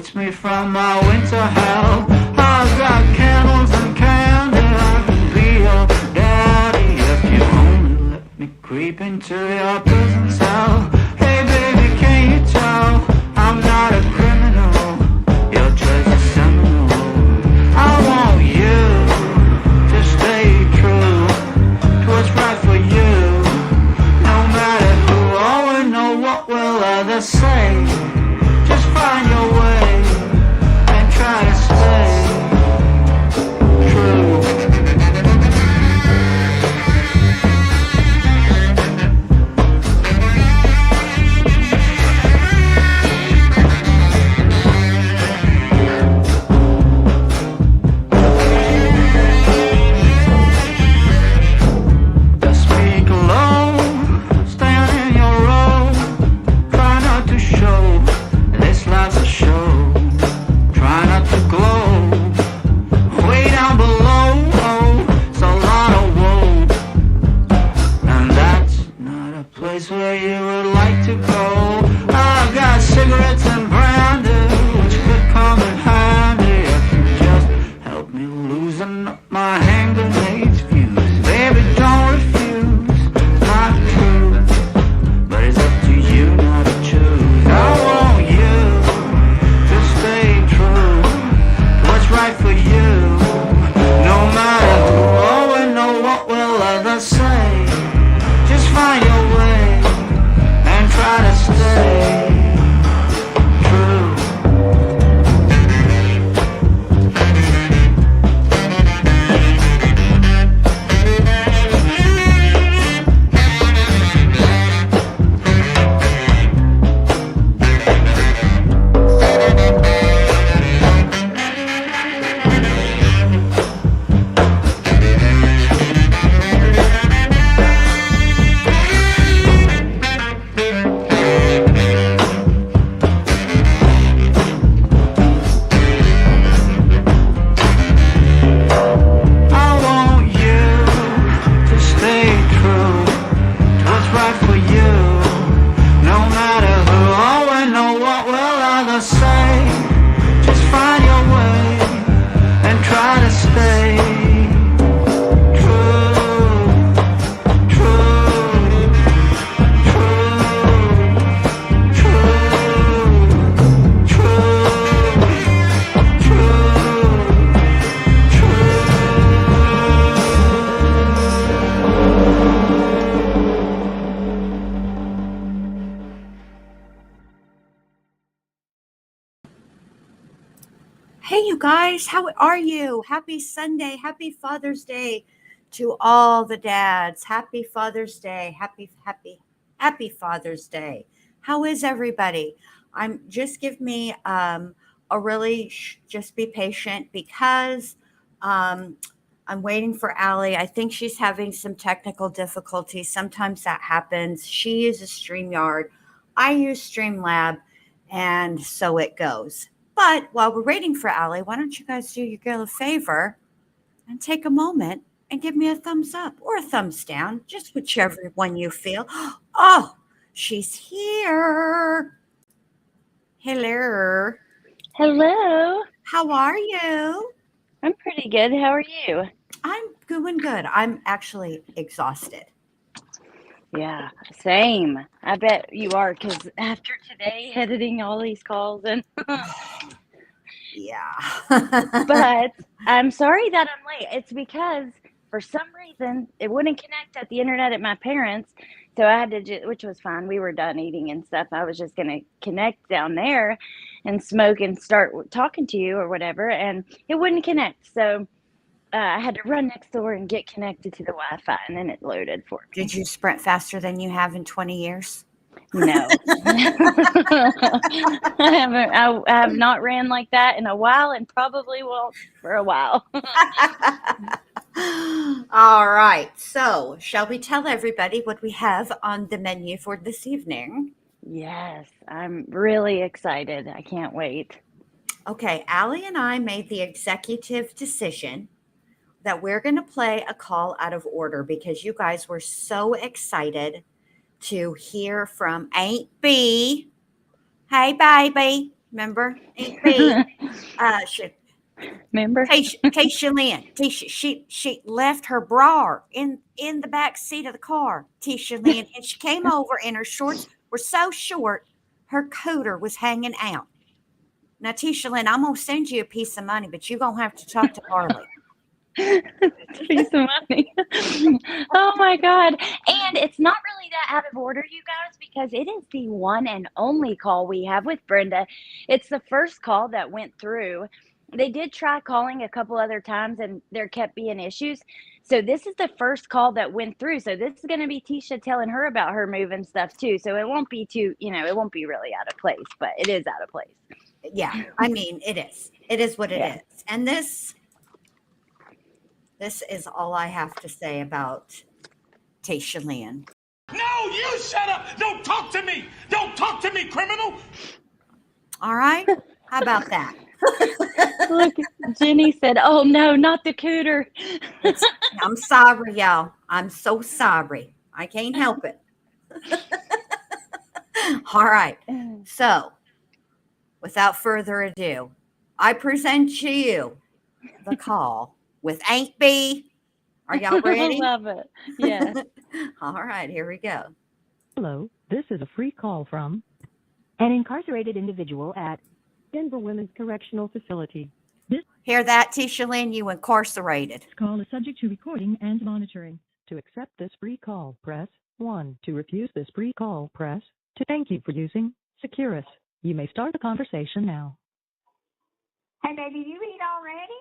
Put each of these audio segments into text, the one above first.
keeps me from my winter hell. I've got candles and candy, I can be your daddy if you only let me creep into your prison cell. Hey baby, can you tell I'm not a criminal? Your choice is seminal. I want you to stay true to what's right for you. No matter who or know what will others say, just find your way and try to stay true. Just speak low, stand in your row, try not to show this life's a show. Try not to glow way down below. It's a lot of woe, and that's not a place where you would like to go. I've got cigarettes and brandy, which could come in handy if you just help me loosen up my hand grenades fuse. Baby, don't refuse my truth, but it's up to you not to choose. I want you to stay true to what's right for you. No matter who or know what will others say, just find your way and try to stay true. I want you to stay true to what's right for you. No matter who or know what will others say, just find your way and try to stay true, true, true, true, true, true. Hey, you guys, how are you? Happy Sunday. Happy Father's Day to all the dads. Happy Father's Day. Happy Father's Day. How is everybody? Give me just be patient because I'm waiting for Allie. I think she's having some technical difficulties. Sometimes that happens. She uses StreamYard. I use Streamlab, and so it goes. But while we're waiting for Allie, why don't you guys do your girl a favor and take a moment and give me a thumbs up or a thumbs down, just whichever one you feel. Oh, she's here. Hello. Hello. How are you? I'm pretty good. How are you? I'm doing good. I'm actually exhausted. Yeah, same. I bet you are, because after today, editing all these calls and Yeah. but I'm sorry that I'm late. It's because for some reason it wouldn't connect at the internet at my parents, so I had to, which was fine. We were done eating and stuff. I was just gonna connect down there and smoke and start talking to you or whatever, and it wouldn't connect. So I had to run next door and get connected to the Wi-Fi, and then it loaded for me. Did you sprint faster than you have in 20 years? No. I have not ran like that in a while, and probably won't for a while. All right. So, shall we tell everybody what we have on the menu for this evening? Yes, I'm really excited. I can't wait. Okay, Allie and I made the executive decision that we're going to play a call out of order because you guys were so excited to hear from Aunt B. Hey, baby. Remember? Aunt B. She, Remember? Tisha Lynn. She left her bra in the back seat of the car. Tisha Lynn, and she came over, and her shorts were so short, her cooter was hanging out. Now, Tisha Lynn, I'm gonna send you a piece of money, but you're gonna have to talk to Harley. Piece of money. Oh my God. And it's not really that out of order, you guys, because it is the one and only call we have with Brenda. It's the first call that went through. They did try calling a couple other times and there kept being issues. So this is the first call that went through. So this is going to be Tisha telling her about her move and stuff too. So it won't be too, it won't be really out of place, but it is out of place. Yeah, I mean, it is. It is what it is. And this is all I have to say about Tisha Lynn. No, you shut up! Don't talk to me! Don't talk to me, criminal! All right? How about that? Look, Jenny said, "Oh no, not the cooter." I'm sorry, y'all. I'm so sorry. I can't help it. All right. So, without further ado, I present to you the call with Aunt B. Are y'all ready? I love it. Yeah. All right, here we go. Hello, this is a free call from an incarcerated individual at Denver Women's Correctional Facility. This Hear that, Tisha Lynn? You incarcerated. call is subject to recording and monitoring. To accept this free call, press 1. To refuse this free call, press 2. Thank you for using Securus. You may start the conversation now. Hey, baby, you eat already?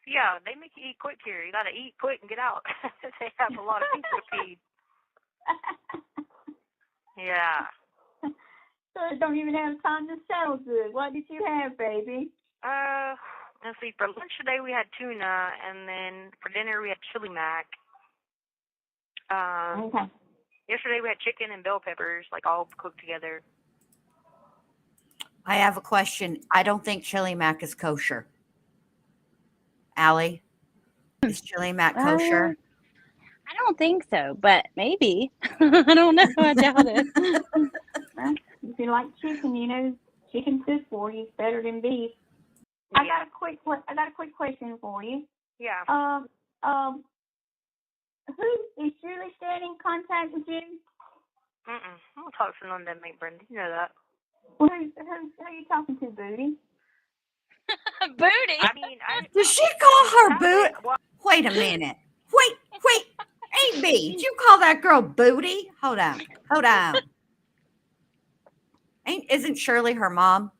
Yeah, they make you eat quick here. You gotta eat quick and get out. They have a lot of people to feed. Yeah. So I don't even have time to settle good. What did you have, baby? Let's see. For lunch today we had tuna, and then for dinner we had chili mac. Okay. Yesterday we had chicken and bell peppers, like all cooked together. I have a question. I don't think chili mac is kosher. Allie, is chili mac kosher? I don't think so, but maybe. I don't know. I doubt it. Well, if you like chicken, chicken's good for you. It's better than beef. I got a quick question for you. Yeah. Who is Julie staying in contact with you? I don't talk to none of them, mate, Brenda. You know that. Well, who are you talking to, Booty? Booty. I mean, Does she call her booty? Wait a minute. Wait. Aunt B, did you call that girl booty? Hold on. Isn't Shirley her mom?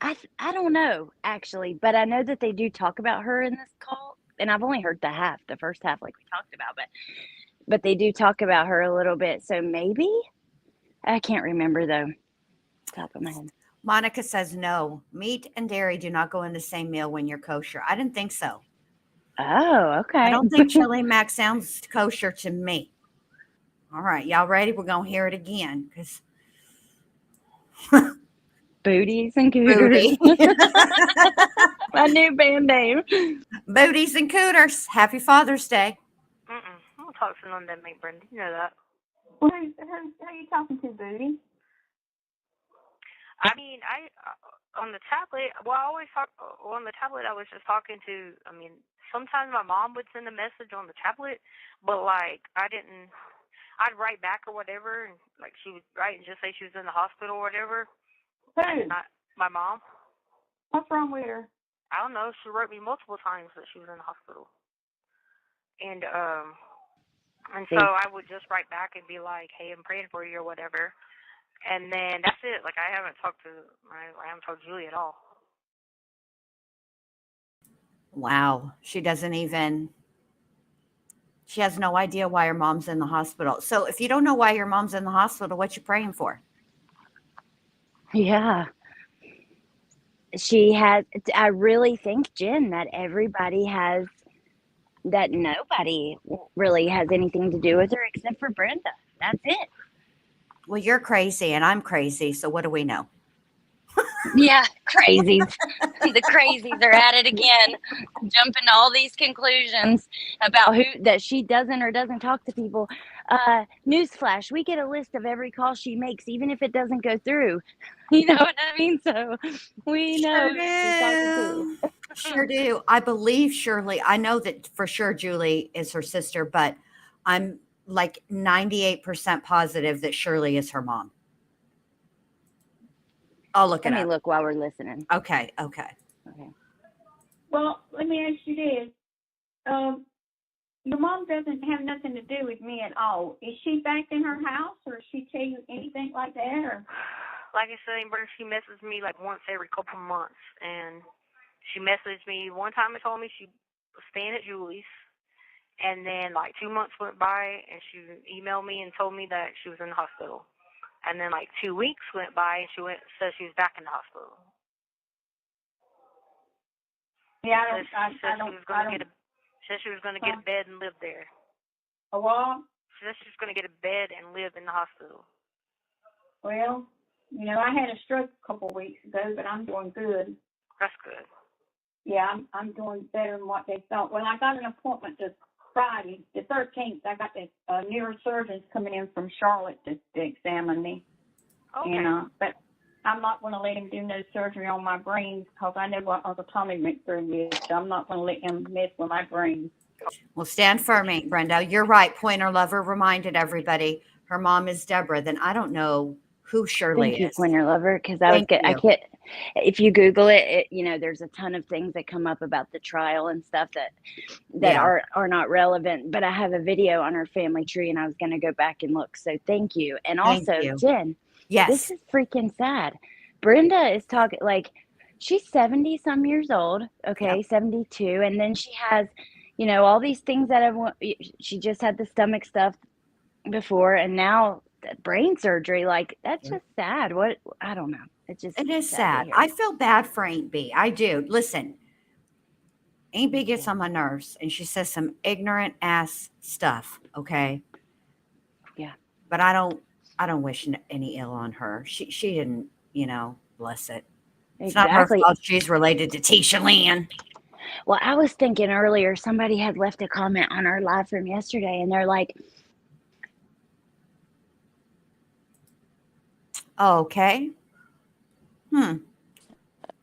I don't know, actually, but I know that they do talk about her in this call, and I've only heard the first half like we talked about, but they do talk about her a little bit, so maybe? I can't remember, though, top of my head. Monica says no. Meat and dairy do not go in the same meal when you're kosher. I didn't think so. Oh, okay. I don't think chili mac sounds kosher to me. All right, y'all ready? We're going to hear it again. Because Booties and cooters. Booty. My new band name. Booties and cooters. Happy Father's Day. I don't talk to none of them, mate, Brenda. You know that. Well, who are you talking to, Booty? I mean, on the tablet, I always talk on the tablet. I was just talking to, sometimes my mom would send a message on the tablet, but like I'd write back or whatever, and like she would write and just say she was in the hospital or whatever. Who? Not my mom. What's wrong with her? I don't know. She wrote me multiple times that she was in the hospital, and so I would just write back and be like, "Hey, I'm praying for you" or whatever. And then that's it. Like I haven't talked to Julie at all. Wow. She has no idea why her mom's in the hospital. So if you don't know why your mom's in the hospital, what you praying for? Yeah. I really think, Jen, that nobody really has anything to do with her except for Brenda. That's it. Well, you're crazy and I'm crazy. So what do we know? Yeah, crazies. The crazies are at it again, jumping to all these conclusions about that she doesn't or doesn't talk to people. Newsflash, we get a list of every call she makes, even if it doesn't go through. You know what I mean? So we know Sure who she's talking to. do. Sure do. I believe Shirley. I know that for sure Julie is her sister, but I'm like 98% positive that Shirley is her mom. I'll look it Let me up. look while we're listening. Okay. Okay. Well, let me ask you this. Your mom doesn't have nothing to do with me at all. Is she back in her house, or does she tell you anything like that? Or Like I said, Amber, she messages me like once every couple of months, and she messaged me one time and told me she was staying at Julie's, and then like 2 months went by, and she emailed me and told me that she was in the hospital, and then like 2 weeks went by, and said she was back in the hospital. yeah, Said she was gonna get a bed and live there. A what? She said she was gonna get a bed and live in the hospital. Well, I had a stroke a couple of weeks ago, but I'm doing good. That's good. Yeah, I'm doing better than what they thought. Well, I got an appointment this Friday, the 13th. I got the neurosurgeons coming in from Charlotte to examine me. Okay. But I'm not going to let him do no surgery on my brain because I know what Uncle Tommy went through with. So I'm not going to let him mess with my brain. Well, stand firm, Aunt Brenda. You're right. Pointer Lover reminded everybody her mom is Deborah. Then I don't know who Shirley Thank you, is. Pointer Lover, because Thank I you. can't. If you Google it, there's a ton of things that come up about the trial and stuff that Yeah. are not relevant. But I have a video on her family tree, and I was going to go back and look. So thank you. And Thank also, you. Jen, Yes. this is freaking sad. Brenda is talking like she's 70 some years old. Okay, Yep. 72, and then she has, all these things that she just had the stomach stuff before, and now brain surgery. Like, that's just sad. What, I don't know. It's just It is sad to sad. hear. I feel bad for Aunt B. I do. Listen, Aunt B gets on my nerves and she says some ignorant ass stuff. Okay. Yeah. But I don't wish any ill on her. She didn't, bless it. It's not her Exactly. fault she's related to Tisha Lynn. Well, I was thinking earlier, somebody had left a comment on our live from yesterday, and they're like, Okay. They're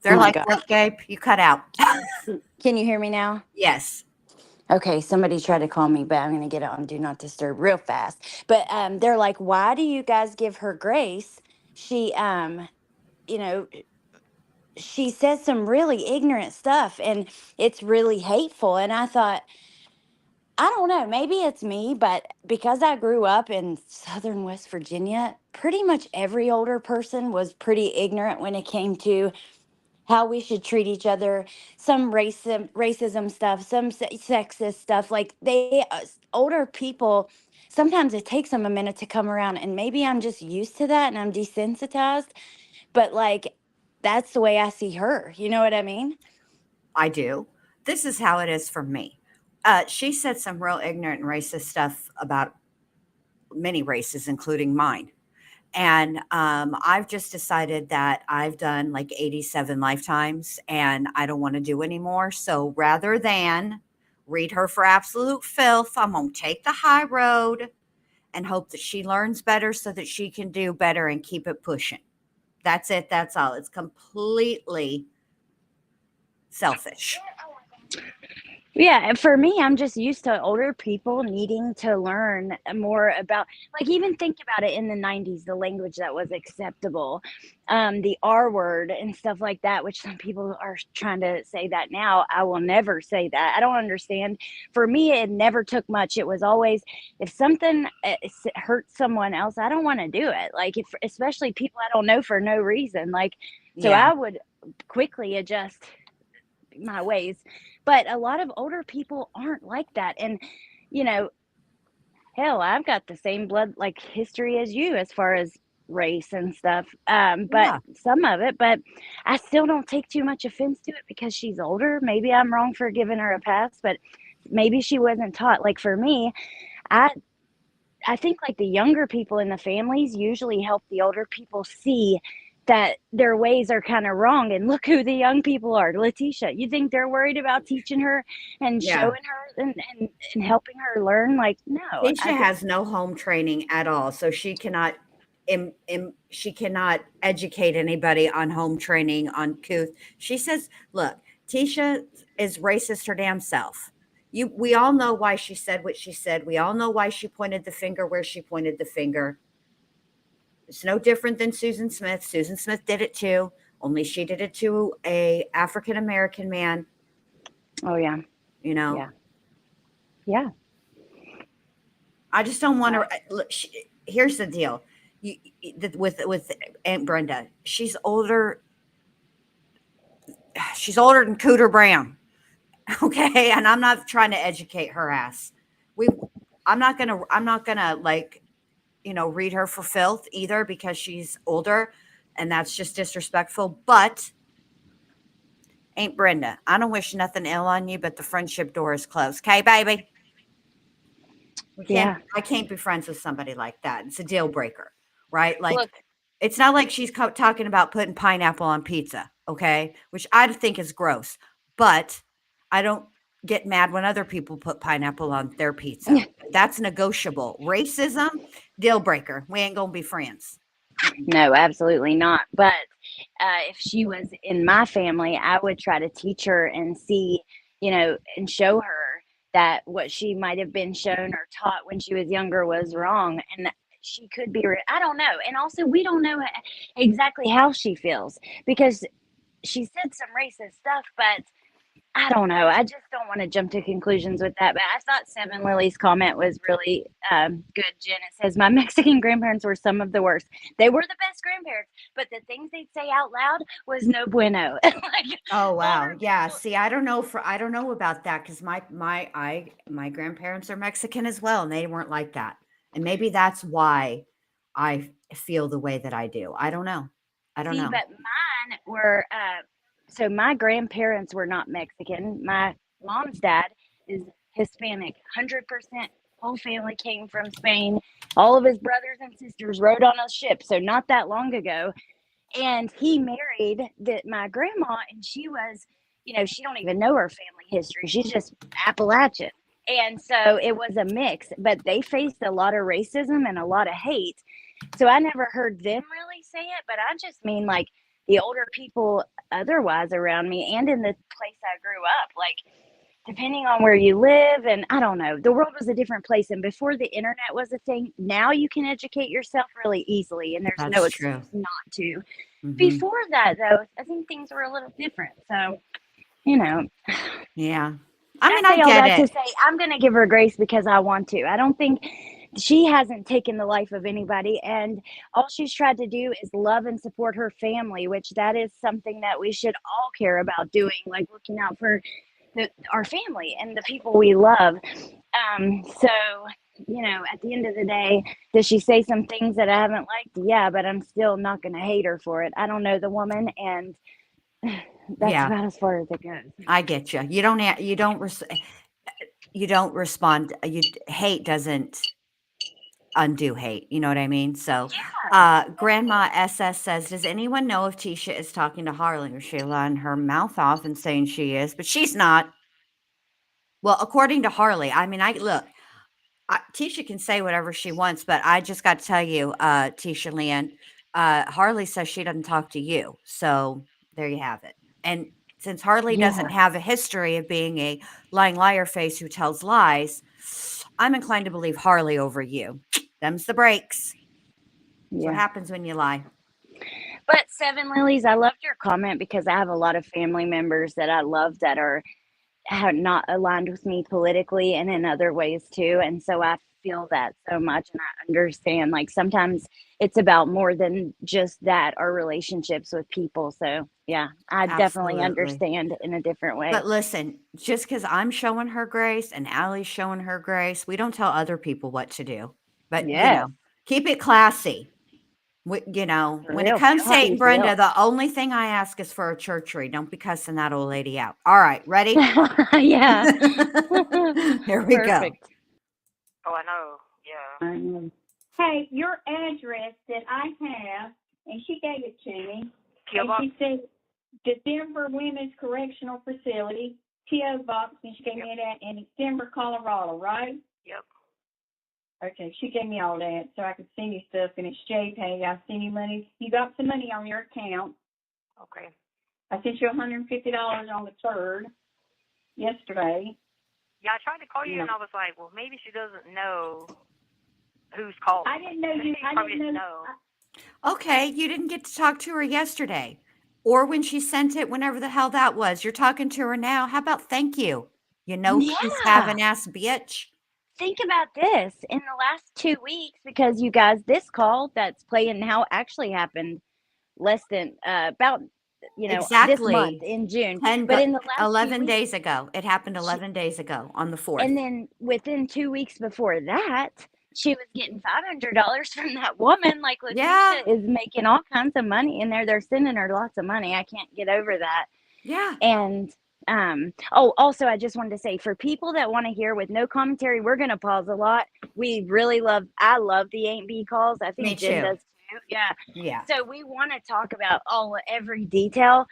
oh my like, God. what, Gabe? You cut out. Can you hear me now? Yes. Okay, somebody tried to call me, but I'm going to get it on Do Not Disturb real fast. But they're like, why do you guys give her grace? She, she says some really ignorant stuff, and it's really hateful. And I thought, I don't know, maybe it's me, but because I grew up in southern West Virginia, pretty much every older person was pretty ignorant when it came to how we should treat each other, some racism stuff, some sexist stuff. Like older people, sometimes it takes them a minute to come around, and maybe I'm just used to that and I'm desensitized, but like that's the way I see her. You know what I mean? I do. This is how it is for me. She said some real ignorant and racist stuff about many races, including mine. And I've just decided that I've done like 87 lifetimes and I don't want to do anymore. So rather than read her for absolute filth, I'm going to take the high road and hope that she learns better so that she can do better and keep it pushing. That's it. That's all. It's completely selfish. Yeah, and for me, I'm just used to older people needing to learn more about, like, even think about it in the 90s, the language that was acceptable, the R word and stuff like that, which some people are trying to say that now. I will never say that. I don't understand. For me, it never took much. It was always, if something hurts someone else, I don't want to do it. Like, especially people I don't know for no reason. Like, so Yeah. I would quickly adjust my ways. But a lot of older people aren't like that. And, hell, I've got the same blood like history as you as far as race and stuff. But Yeah. some of it, but I still don't take too much offense to it because she's older. Maybe I'm wrong for giving her a pass, but maybe she wasn't taught. Like for me, I think like the younger people in the families usually help the older people see that their ways are kind of wrong. And look who the young people are, Letitia. You think they're worried about teaching her and Yeah. showing her and helping her learn? Like, no. Tisha has no home training at all, so she cannot she cannot educate anybody on home training on couth. She says, "Look, Tisha is racist her damn self. We all know why she said what she said. We all know why she pointed the finger where she pointed the finger. It's no different than Susan Smith. Susan Smith did it too, only she did it to a African American man. Oh yeah, You know, yeah, yeah. I just don't want to. Here's the deal, with Aunt Brenda. She's older. She's older than Cooter Brown. Okay, and I'm not trying to educate her ass. I'm not gonna like, read her for filth either because she's older, and that's just disrespectful. But Aunt Brenda, I don't wish nothing ill on you, but the friendship door is closed. Okay, baby. I can't be friends with somebody like that. It's a deal breaker, right? Like, Look, it's not like she's talking about putting pineapple on pizza, okay? Which I think is gross, but I don't get mad when other people put pineapple on their pizza. That's negotiable. Racism, deal breaker. We ain't gonna be friends. no, absolutely not. But if she was in my family, I would try to teach her and see, and show her that what she might have been shown or taught when she was younger was wrong. And she could be, I don't know. And also, we don't know exactly how she feels because she said some racist stuff, but I don't know. I just don't want to jump to conclusions with that. But I thought Seven Lily's comment was really good, Jen. It says, my Mexican grandparents were some of the worst. They were the best grandparents, but the things they'd say out loud was no bueno. Oh wow. Yeah. See, I don't know about that because my grandparents are Mexican as well, and they weren't like that. And maybe that's why I feel the way that I do. I don't know. But mine were so my grandparents were not Mexican. My mom's dad is Hispanic, 100%. Whole family came from Spain. All of his brothers and sisters rode on a ship, so not that long ago. And he married my grandma, and she was, she don't even know her family history. She's just Appalachian. And so it was a mix, but they faced a lot of racism and a lot of hate. So I never heard them really say it, but I just mean like the older people otherwise around me and in the place I grew up, like depending on where you live. And I don't know, the world was a different place. And before the internet was a thing, now you can educate yourself really easily. And there's no excuse not to. Mm-hmm. Before that, though, I think things were a little different. So, Yeah. I mean, I get it. To say, I'm going to give her grace because I want to. I don't think she hasn't taken the life of anybody, and all she's tried to do is love and support her family, which that is something that we should all care about doing, like looking out for our family and the people we love. So, at the end of the day, does she say some things that I haven't liked? Yeah, but I'm still not going to hate her for it. I don't know the woman, and that's about as far as it goes. I get you. You don't respond. Hate doesn't undo hate. You know what I mean? So, Grandma SS says, does anyone know if Tisha is talking to Harley or Sheila on her mouth off and saying she is, but she's not? Well, according to Harley, I mean, Tisha can say whatever she wants, but I just got to tell you, Tisha Leanne, Harley says she doesn't talk to you. So there you have it. And since Harley doesn't have a history of being a lying liar face who tells lies, I'm inclined to believe Harley over you. Them's the breaks. That's what happens when you lie. But Seven Lilies, I loved your comment because I have a lot of family members that I love that are not aligned with me politically and in other ways too. And so I feel that so much, and I understand like sometimes it's about more than just that, our relationships with people. So yeah, I definitely understand in a different way. But listen, just because I'm showing her grace and Allie's showing her grace, we don't tell other people what to do. But keep it classy. When it comes to Aunt Brenda, the only thing I ask is for a churchery. Don't be cussing that old lady out. All right, ready? Yeah. Here we go. Oh, I know. Yeah. Hey, your address that I have and she gave it to me. P.O. And box. she said, the Denver Women's Correctional Facility, P.O. Box, and she gave me that in Denver, Colorado, right? Yep. Okay, she gave me all that so I could send you stuff, and it's JPay. I send you money. You got some money on your account. Okay. I sent you $150 on the 3rd yesterday. Yeah, I tried to call you, Yeah. and I was like, well, maybe she doesn't know who's calling. I didn't know you. She I probably didn't didn't know. know. Okay, you didn't get to talk to her yesterday or when she sent it, whenever the hell that was. You're talking to her now. How about thank you? You know, she's Yeah. having ass bitch. Think about this. In the last 2 weeks, because you guys, this call that's playing now actually happened less than about, this Exactly. month in June. 10, But but in the last 11 few weeks, days ago. It happened she, 11 days ago on the 4th. and then within 2 weeks before that, she was getting $500 from that woman. Like, Yeah. Letecia is making all kinds of money in there. They're sending her lots of money. I can't get over that. Yeah. And also, I just wanted to say, for people that want to hear with no commentary, we're going to pause a lot. I love the Ain't B calls. I think Me Jen too. does too. Yeah. Yeah. So we want to talk about every detail.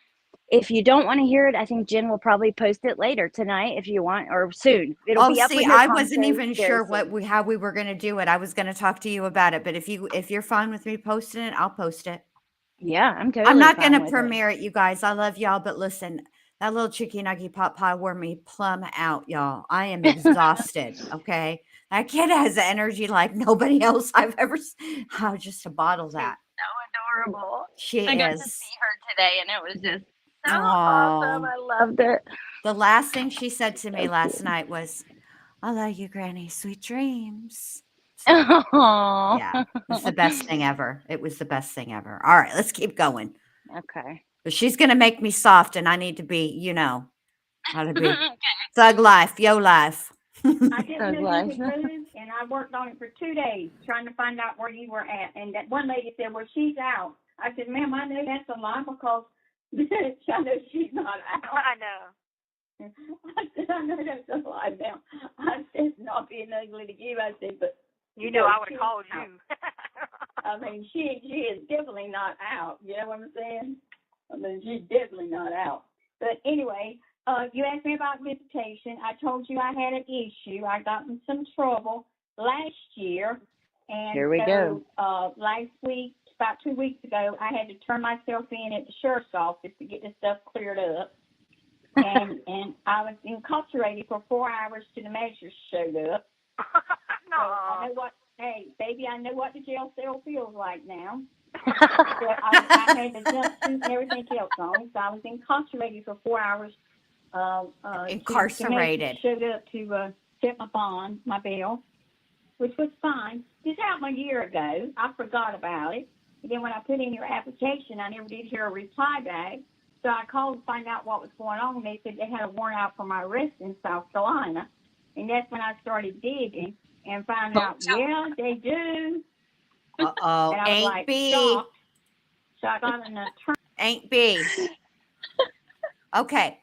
If you don't want to hear it, I think Jen will probably post it later tonight if you want, or soon. It'll be up See, with no I wasn't commentary even very sure soon. how we were going to do it. I was going to talk to you about it, but if you're fine with me posting it, I'll post it. Yeah, I'm I'm totally not going fine to with it. premiere it, you guys. I love y'all, but listen, that little chicky nuggy pot pie wore me plumb out, y'all. I am exhausted. Okay, that kid has energy like nobody else I've ever. How just to bottle that. So adorable. She I got to is. see her today, and it was just so awesome. I loved it. The last thing she said to me last night was, "I love you, Granny. Sweet dreams." So, yeah, it's the best thing ever. It was the best thing ever. All right, let's keep going. Okay. But she's gonna make me soft, and I need to be, how to be thug life, yo life. I didn't know you had moved, and I worked on it for 2 days trying to find out where you were at. And that one lady said, well, she's out. I said, ma'am, I know that's a lie because I know she's not out. I know. I said, I know that's a lie now. I said, not being ugly to you. I said, but You know, I would have called you. I mean, she is definitely not out. You know what I'm saying? I mean, she's definitely not out. But anyway, you asked me about visitation. I told you I had an issue. I got in some trouble last year. And Here we go. Last week, about 2 weeks ago, I had to turn myself in at the sheriff's office to get this stuff cleared up. and I was incarcerated for 4 hours till the measures showed up. No. So I know what, hey, baby, I know what the jail cell feels like now. So I had the jumpsuit and everything else on. So I was incarcerated for 4 hours. Incarcerated. Showed up to set my bond, my bail, which was fine. This happened a year ago. I forgot about it. And then when I put in your application, I never did hear a reply back. So I called to find out what was going on. They said they had a warrant out for my arrest in South Carolina. And that's when I started digging and found out, yeah, they do. Uh-oh. And I was Ain't like, B. shocked. So I got an attorney. Ain't B. Okay.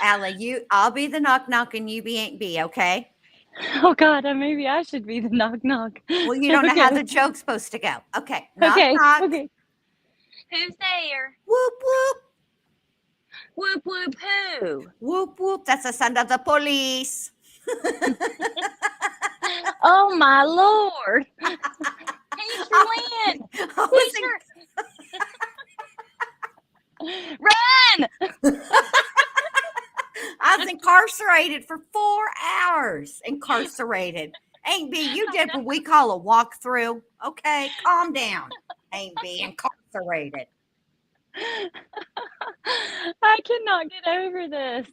Allie, I'll be the knock knock and you be ain't B, okay? Oh God, maybe I should be the knock knock. Well, you don't know how the joke's supposed to go. Okay. Knock knock. Okay. Who's there? Whoop whoop. Whoop whoop who? Whoop whoop. That's the sound of the police. Oh my Lord. Hey, Lynn. Run! I was incarcerated for 4 hours. Incarcerated. Ain't B, you did what we call a walkthrough. Okay, calm down. Ain't B, incarcerated. I cannot get over this.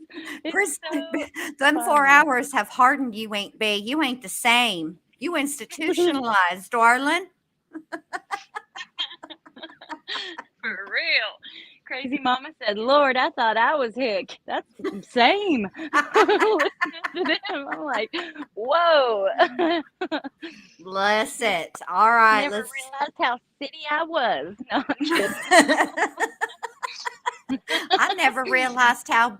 Chris, So them 4 hours have hardened you, ain't B. You ain't the same. You institutionalized, darling. For real. Crazy Mama said, Lord, I thought I was hick. That's the same. I'm like, whoa. Bless it. All right. Never realized how city I was. No, I'm kidding. I never realized how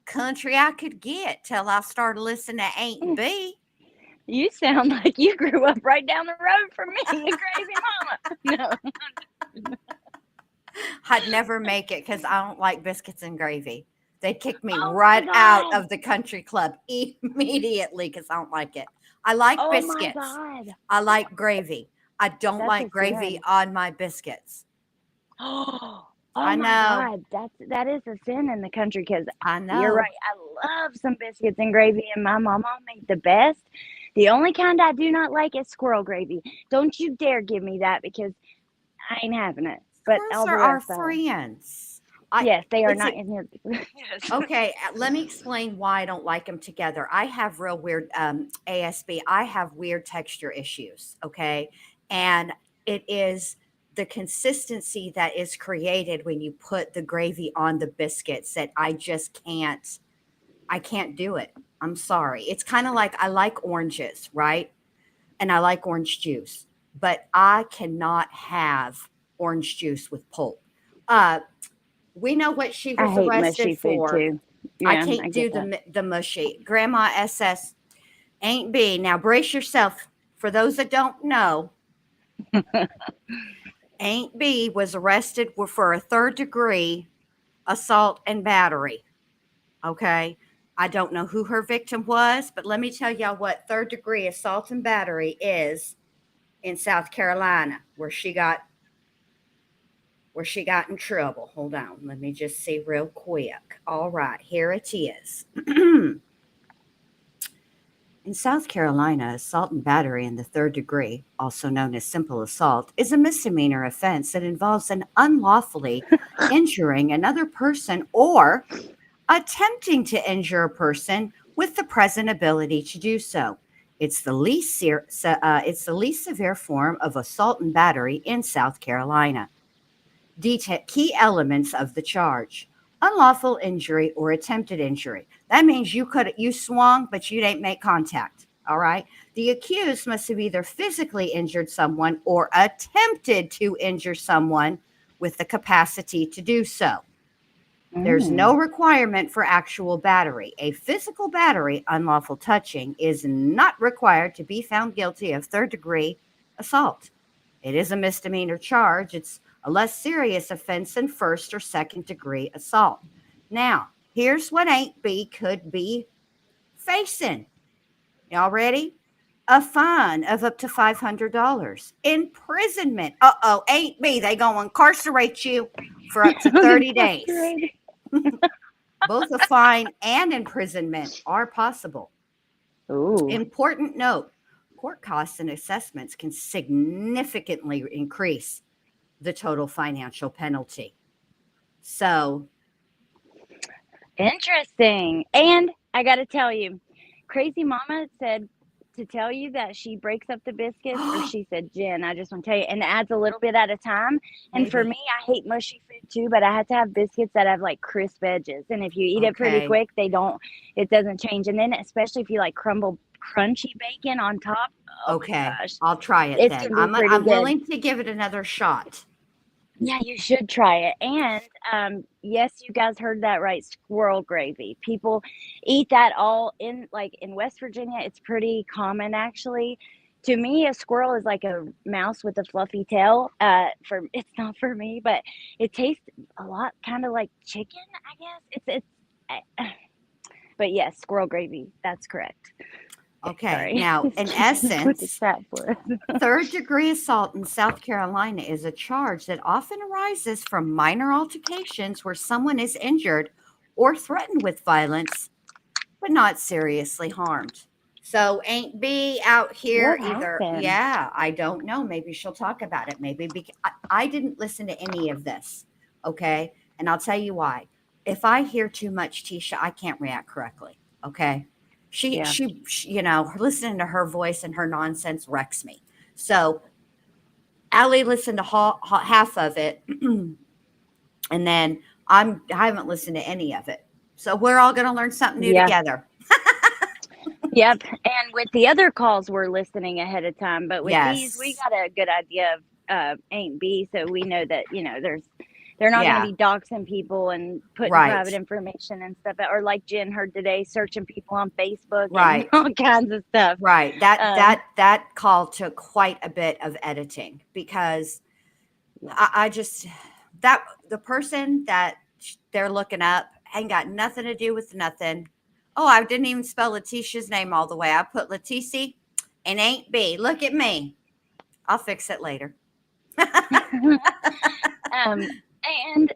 country I could get till I started listening to Ain't B. You sound like you grew up right down the road from me, you crazy mama. No. I'd never make it because I don't like biscuits and gravy. They'd kick me Oh right my out God. of the country club immediately because I don't like it. I like Oh my biscuits. God. I like gravy. I don't That's like a gravy sin. on my biscuits. Oh I my know. God. That is a sin in the country because I you're know. right. I love some biscuits and gravy, and my mama made the best. The only kind I do not like is squirrel gravy. Don't you dare give me that because I ain't having it. But Squirrels all the are our rest of them. friends. Yes, they are It's not in here. Yes. okay. Let me explain why I don't like them together. I have real weird ASB. I have weird texture issues. Okay, and it is the consistency that is created when you put the gravy on the biscuits that I just can't. I can't do it. I'm sorry. It's kind of like I like oranges, right? And I like orange juice, but I cannot have orange juice with pulp. Uh, we know what she I was hate mushy arrested food for. too. I Yeah, I can't do get that. the mushy. Grandma SS ain't B. Now brace yourself. For those that don't know, Ain't B was arrested for a 3rd-degree assault and battery. Okay. I don't know who her victim was, but let me tell y'all what 3rd-degree assault and battery is in South Carolina, where she got in trouble. Hold on. Let me just see real quick. All right, here it is. In South Carolina, assault and battery in the 3rd degree, also known as simple assault, is a misdemeanor offense that involves an unlawfully injuring another person or attempting to injure a person with the present ability to do so. It's the least severe form of assault and battery in South Carolina. Key elements of the charge: unlawful injury or attempted injury. That means you swung, but you didn't make contact. All right. The accused must have either physically injured someone or attempted to injure someone with the capacity to do so. There's no requirement for actual battery. A physical battery, unlawful touching, is not required to be found guilty of 3rd-degree assault. It is a misdemeanor charge. It's a less serious offense than 1st or 2nd-degree assault. Now, here's what Ain't B could be facing. Y'all ready? A fine of up to $500. Imprisonment. Ain't B. They gonna incarcerate you for up to 30 days. Both a fine and imprisonment are possible. Ooh. Important note: court costs and assessments can significantly increase the total financial penalty. So, Interesting. And I got to tell you, Crazy Mama said to tell you that she breaks up the biscuits, or she said, Jen, I just want to tell you, and adds a little bit at a time. And for maybe. me, I hate mushy food too, but I have to have biscuits that have like crisp edges. And if you eat it pretty Okay. quick, it doesn't change. And then especially if you like crumble crunchy bacon on top. Oh Okay. my gosh. I'll try it It's then. going to be pretty I'm good. willing to give it another shot. Yeah, you should try it. And yes, you guys heard that right. Squirrel gravy. People eat that all in West Virginia. It's pretty common actually. To me, a squirrel is like a mouse with a fluffy tail. It's not for me, but it tastes a lot kind of like chicken, I guess. But yes, squirrel gravy. That's correct. Okay. Sorry. Now, in Put the essence, chat for us. 3rd-degree assault in South Carolina is a charge that often arises from minor altercations where someone is injured or threatened with violence, but not seriously harmed. So Ain't B out here What either. happened? Yeah, I don't know. Maybe she'll talk about it. Maybe because I didn't listen to any of this. Okay. And I'll tell you why. If I hear too much Tisha, I can't react correctly. Okay. She, listening to her voice and her nonsense wrecks me. So Allie listened to half of it, and then I haven't listened to any of it. So we're all going to learn something new together. Yep. And with the other calls, we're listening ahead of time. But with these, we Yes. got a good idea of Ain't B. So we know that, they're not going to be doxing people and putting private information and stuff. Or like Jen heard today, searching people on Facebook and all kinds of stuff. Right. That call took quite a bit of editing because I just, that the person that they're looking up ain't got nothing to do with nothing. Oh, I didn't even spell Leticia's name all the way. I put Leticia and ain't B. Look at me. I'll fix it later. And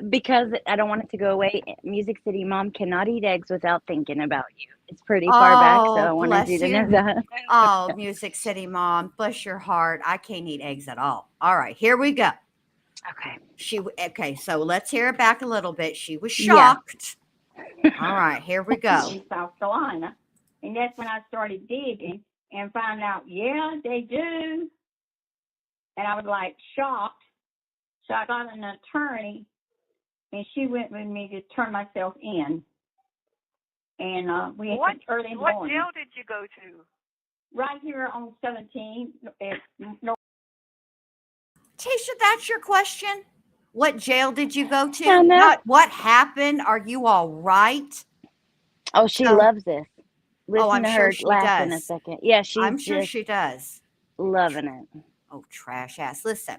because I don't want it to go away, Music City Mom cannot eat eggs without thinking about you. It's pretty far back, so I wanted Bless you to you. know that. Oh, Music City Mom, bless your heart. I can't eat eggs at all. All right, here we go. Okay. Okay, so let's hear it back a little bit. She was Yeah. shocked. All right, here we go. In South Carolina. And that's when I started digging and found out, yeah, they do. And I was like shocked. So I got an attorney, and she went with me to turn myself in. And we had early in the What morning. jail did you go to? Right here on 17. Tisha, that's your question? What jail did you go to? I know. Not what happened. Are you all right? Oh, she So- loves this. Listen I'm to sure her she laugh in a does. second. Yeah, she's I'm sure just she does. loving it. Oh, trash ass. Listen,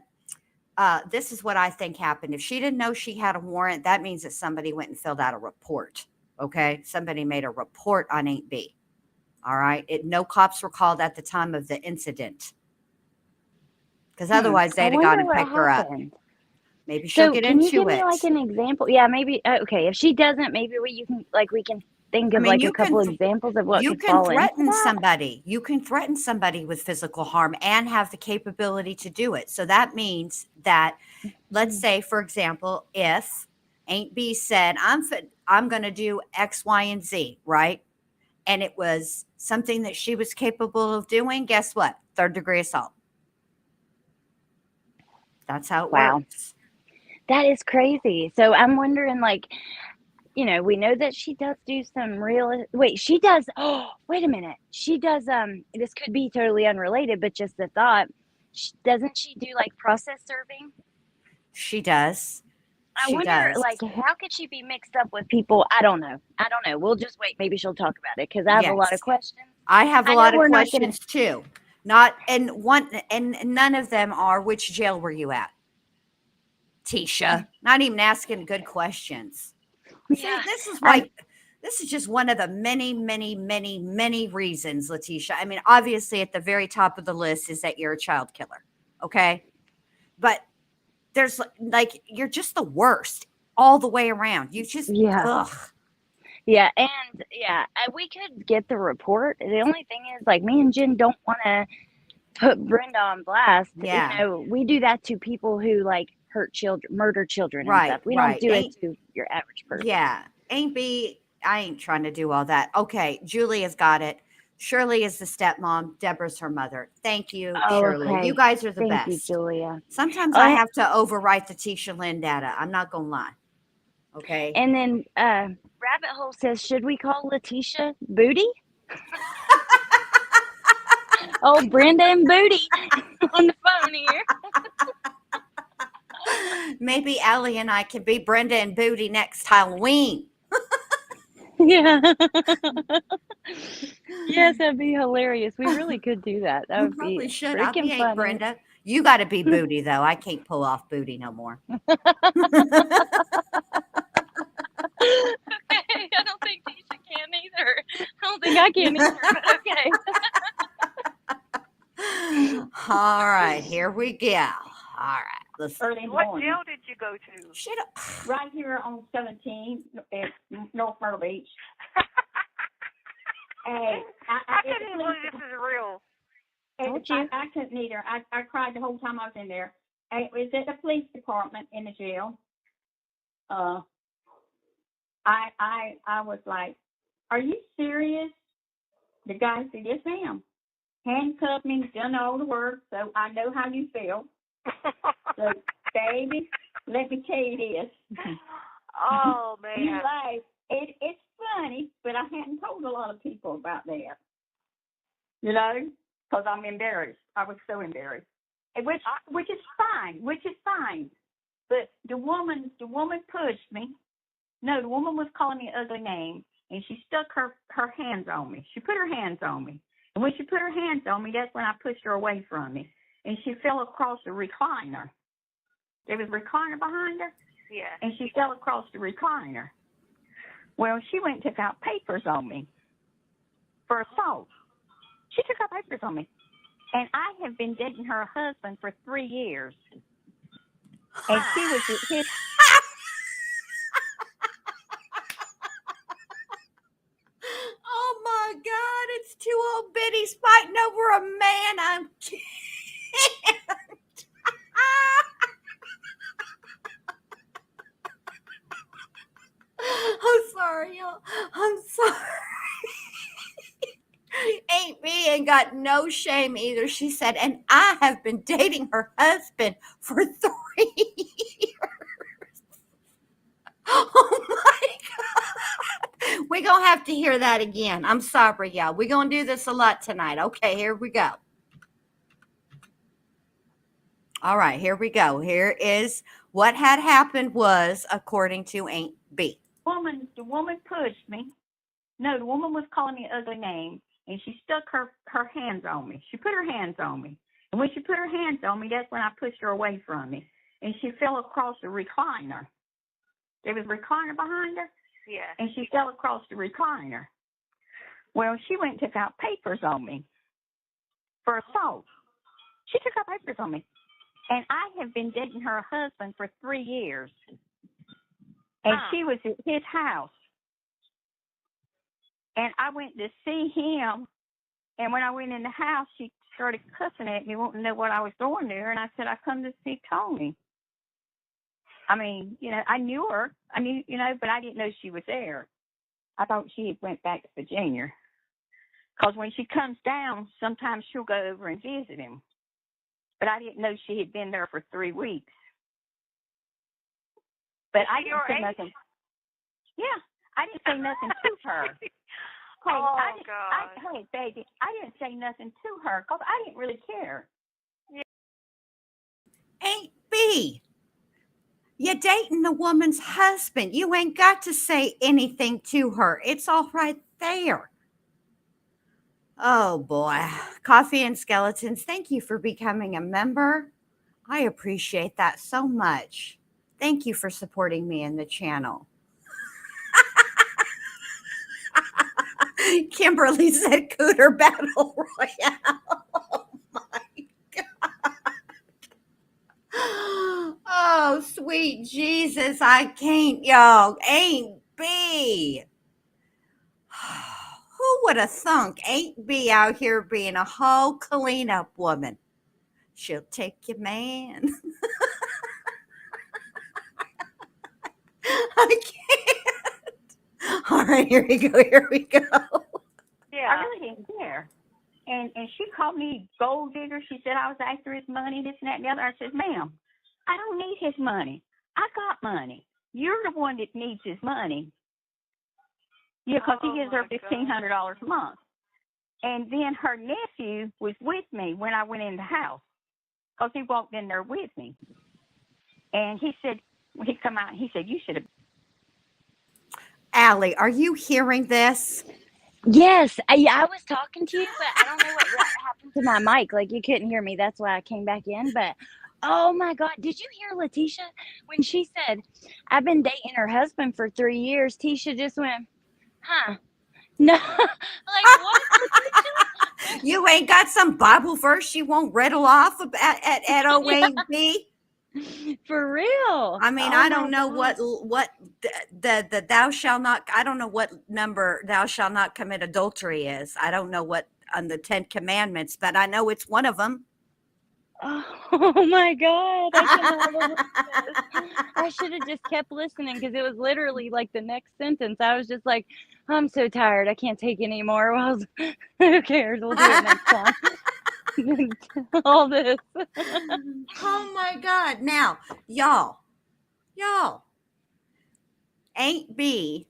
this is what I think happened. If she didn't know she had a warrant, that means that somebody went and filled out a report. Okay. Somebody made a report on Aunt B. All right. No cops were called at the time of the incident. Because otherwise I they'd have gone wonder and what picked her up. happened. Maybe she'll So get can you into give me it. like an example? Yeah, maybe. Okay, if she doesn't, maybe we can think of like a couple examples of what you could can fall into threaten that. somebody. You can threaten somebody with physical harm and have the capability to do it. So that means that, let's say, for example, if Aunt B said, I'm going to do X, Y, and Z, right? And it was something that she was capable of doing, guess what? 3rd degree assault. That's how it works. That is crazy. So I'm wondering, like, you know, we know that she does do some real. Wait, she does. Oh, wait a minute. She does. This could be totally unrelated, but just a thought. Doesn't she do like process serving? She does. I wonder, like, how could she be mixed up with people? I don't know. We'll just wait. Maybe she'll talk about it because I have a lot of questions. I have a I lot know of we're not gonna- questions too. And none of them are, which jail were you at? Tisha, not even asking good questions. Yeah. See, this is why this is just one of the many, many, many, many reasons, Letitia. I mean, obviously at the very top of the list is that you're a child killer. Okay. But there's like, you're just the worst all the way around. You just, ugh. Yeah, and we could get the report. The only thing is, like, me and Jen don't want to put Brenda on blast. Yeah. You know, we do that to people who like hurt children, murder children, and stuff. We don't do it to your average person. Yeah, Aunt B, I ain't trying to do all that. Okay, Julia's got it. Shirley is the stepmom. Deborah's her mother. Thank you, Shirley. Okay. You guys are the best. Thank you, Julia. Sometimes I have to overwrite the Tisha Lynn data. I'm not gonna lie. Okay. And then Rabbit Hole says, should we call Letitia Booty? Oh, Brenda and Booty on the phone here. Maybe Allie and I can be Brenda and Booty next Halloween. Yeah. Yes, that'd be hilarious. We really could do that. That would Probably be should. I'll be freaking Aunt funny. Brenda. You got to be Booty though. I can't pull off Booty no more. I don't think Tisha can either. I don't think I can either, but okay. All right, here we go. All right, let's. Early in the What morning. jail did you go to? Right here on 17 at North Myrtle Beach. Hey, I couldn't even believe this is real. I couldn't either. I cried the whole time I was in there. It was at the police department in the jail. I was like, "Are you serious?" The guy said, "Yes, ma'am. Handcuffed me, done all the work, so I know how you feel." So, baby, let me tell you this. Oh man. You laugh. It's funny, but I hadn't told a lot of people about that. You know, because I'm embarrassed. I was so embarrassed, which is fine. But the woman pushed me. No, the woman was calling me an ugly name, and she stuck her hands on me. She put her hands on me, and when she put her hands on me, that's when I pushed her away from me, and she fell across the recliner. There was a recliner behind her, Yeah. and she fell across the recliner. Well, she went and took out papers on me for assault. She took out papers on me. And I have been dating her husband for 3 years. And she was his. Oh my God, it's two old biddies fighting over a man. I'm can't. I'm sorry, y'all. I'm sorry. Ain't me ain't got no shame either. She said, and I have been dating her husband for 3 years. Oh my God. We're going to have to hear that again. I'm sorry, y'all. We're going to do this a lot tonight. Okay, here we go. All right, here we go. Here is what had happened was, according to Aunt B. The woman pushed me. No, the woman was calling me an ugly name, and she stuck her hands on me. She put her hands on me. And when she put her hands on me, that's when I pushed her away from me. And she fell across the recliner. There was a recliner behind her, Yeah. and she fell across the recliner. Well, she went and took out papers on me for assault. She took out papers on me. And I have been dating her husband for 3 years. And she was at his house. And I went to see him. And when I went in the house, she started cussing at me, wanting to know what I was doing there. And I said, I come to see Tony. I mean, I knew her. I knew, but I didn't know she was there. I thought she had went back to Virginia. Because when she comes down, sometimes she'll go over and visit him. But I didn't know she had been there for 3 weeks. But I didn't say nothing. Yeah, I didn't say nothing to her. Hey, baby, I didn't say nothing to her because I didn't really care. Aunt B, you're dating the woman's husband. You ain't got to say anything to her. It's all right there. Oh boy. Coffee and Skeletons, thank you for becoming a member. I appreciate that so much. Thank you for supporting me in the channel. Kimberly said Cooter Battle Royale. Oh my God. Oh, sweet Jesus. I can't, y'all. Ain't B. Who would have thunk Ain't B out here being a whole cleanup woman? She'll take your man. I can't. All right, here we go. Here we go. Yeah. I really didn't care. And she called me gold digger. She said I was after his money, this and that and the other. I said, ma'am, I don't need his money. I got money. You're the one that needs his money. Yeah, because he gives her $1,500 a month. And then her nephew was with me when I went in the house because he walked in there with me. And he said, when he come out, he said, you should have. Allie, are you hearing this? Yes, I was talking to you, but I don't know what happened to my mic. Like, you couldn't hear me. That's why I came back in. But, oh, my God. Did you hear Letecia when she said, I've been dating her husband for 3 years? Tisha just went, huh? No. Like, what, Letecia? You ain't got some Bible verse you won't riddle off at OAB? For real. I mean, I don't know what the thou shall not, I don't know what number thou shall not commit adultery is. I don't know what on the 10 commandments, but I know it's one of them. Oh my God. I cannot believe this. I should have just kept listening because it was literally like the next sentence. I was just like, I'm so tired. I can't take any more. Well, who cares? We'll do it next time. All this. Oh my God. Now, y'all, Aunt B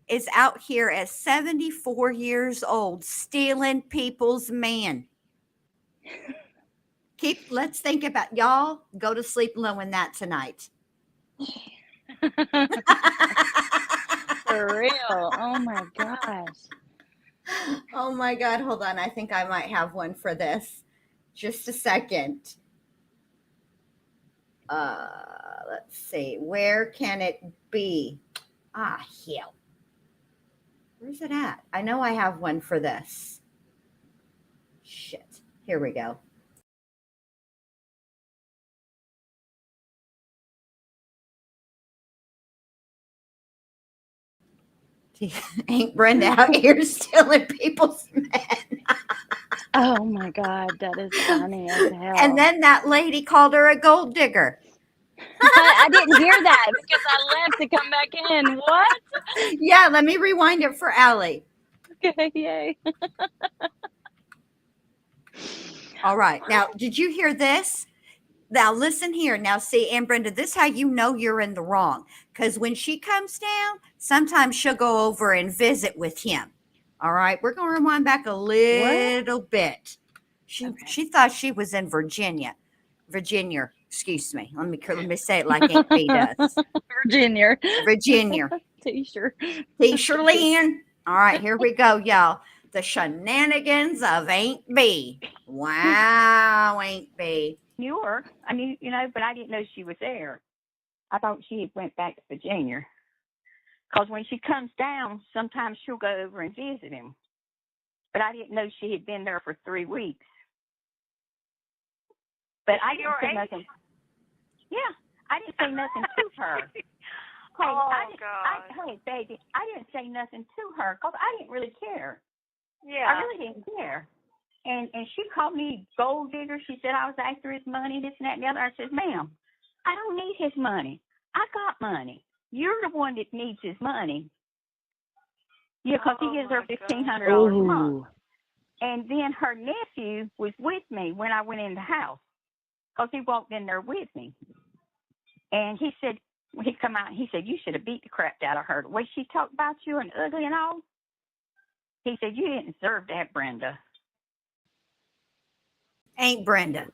is out here at 74 years old stealing people's man. Let's think about y'all. Go to sleep knowing that tonight. For real. Oh my gosh. Oh my God. Hold on. I think I might have one for this. Just a second. Let's see. Where can it be? Ah, hell. Where's it at? I know I have one for this. Shit. Here we go. Ain't Brenda out here stealing people's men? Oh my God, that is funny as hell. And then that lady called her a gold digger. I didn't hear that because I left to come back in. What? Yeah, let me rewind it for Allie. Okay, yay. All right. Now, did you hear this? Now, listen here. Now, see, Aunt Brenda, this is how you know you're in the wrong. Because when she comes down, sometimes she'll go over and visit with him. All right. We're going to rewind back a little bit. She thought she was in Virginia. Excuse me. Let me say it like Aunt B does. Virginia. T-shirt. T-shirt. All right, here we go, y'all. The shenanigans of Aunt B. Wow, Aunt B. Knew her. I knew, but I didn't know she was there. I thought she had went back to Virginia. Because when she comes down, sometimes she'll go over and visit him. But I didn't know she had been there for 3 weeks. But I didn't say nothing. Yeah, I didn't say nothing to her. Hey, baby, I didn't say nothing to her because I didn't really care. Yeah. I really didn't care. And she called me gold digger. She said I was after his money, this and that and the other. I said, ma'am, I don't need his money. I got money. You're the one that needs his money. Yeah, because he gives her $1,500 a month. And then her nephew was with me when I went in the house because he walked in there with me. And he said, when he come out, he said, you should have beat the crap out of her. The way she talked about you and ugly and all. He said, you didn't deserve that, Brenda. Ain't Brenda.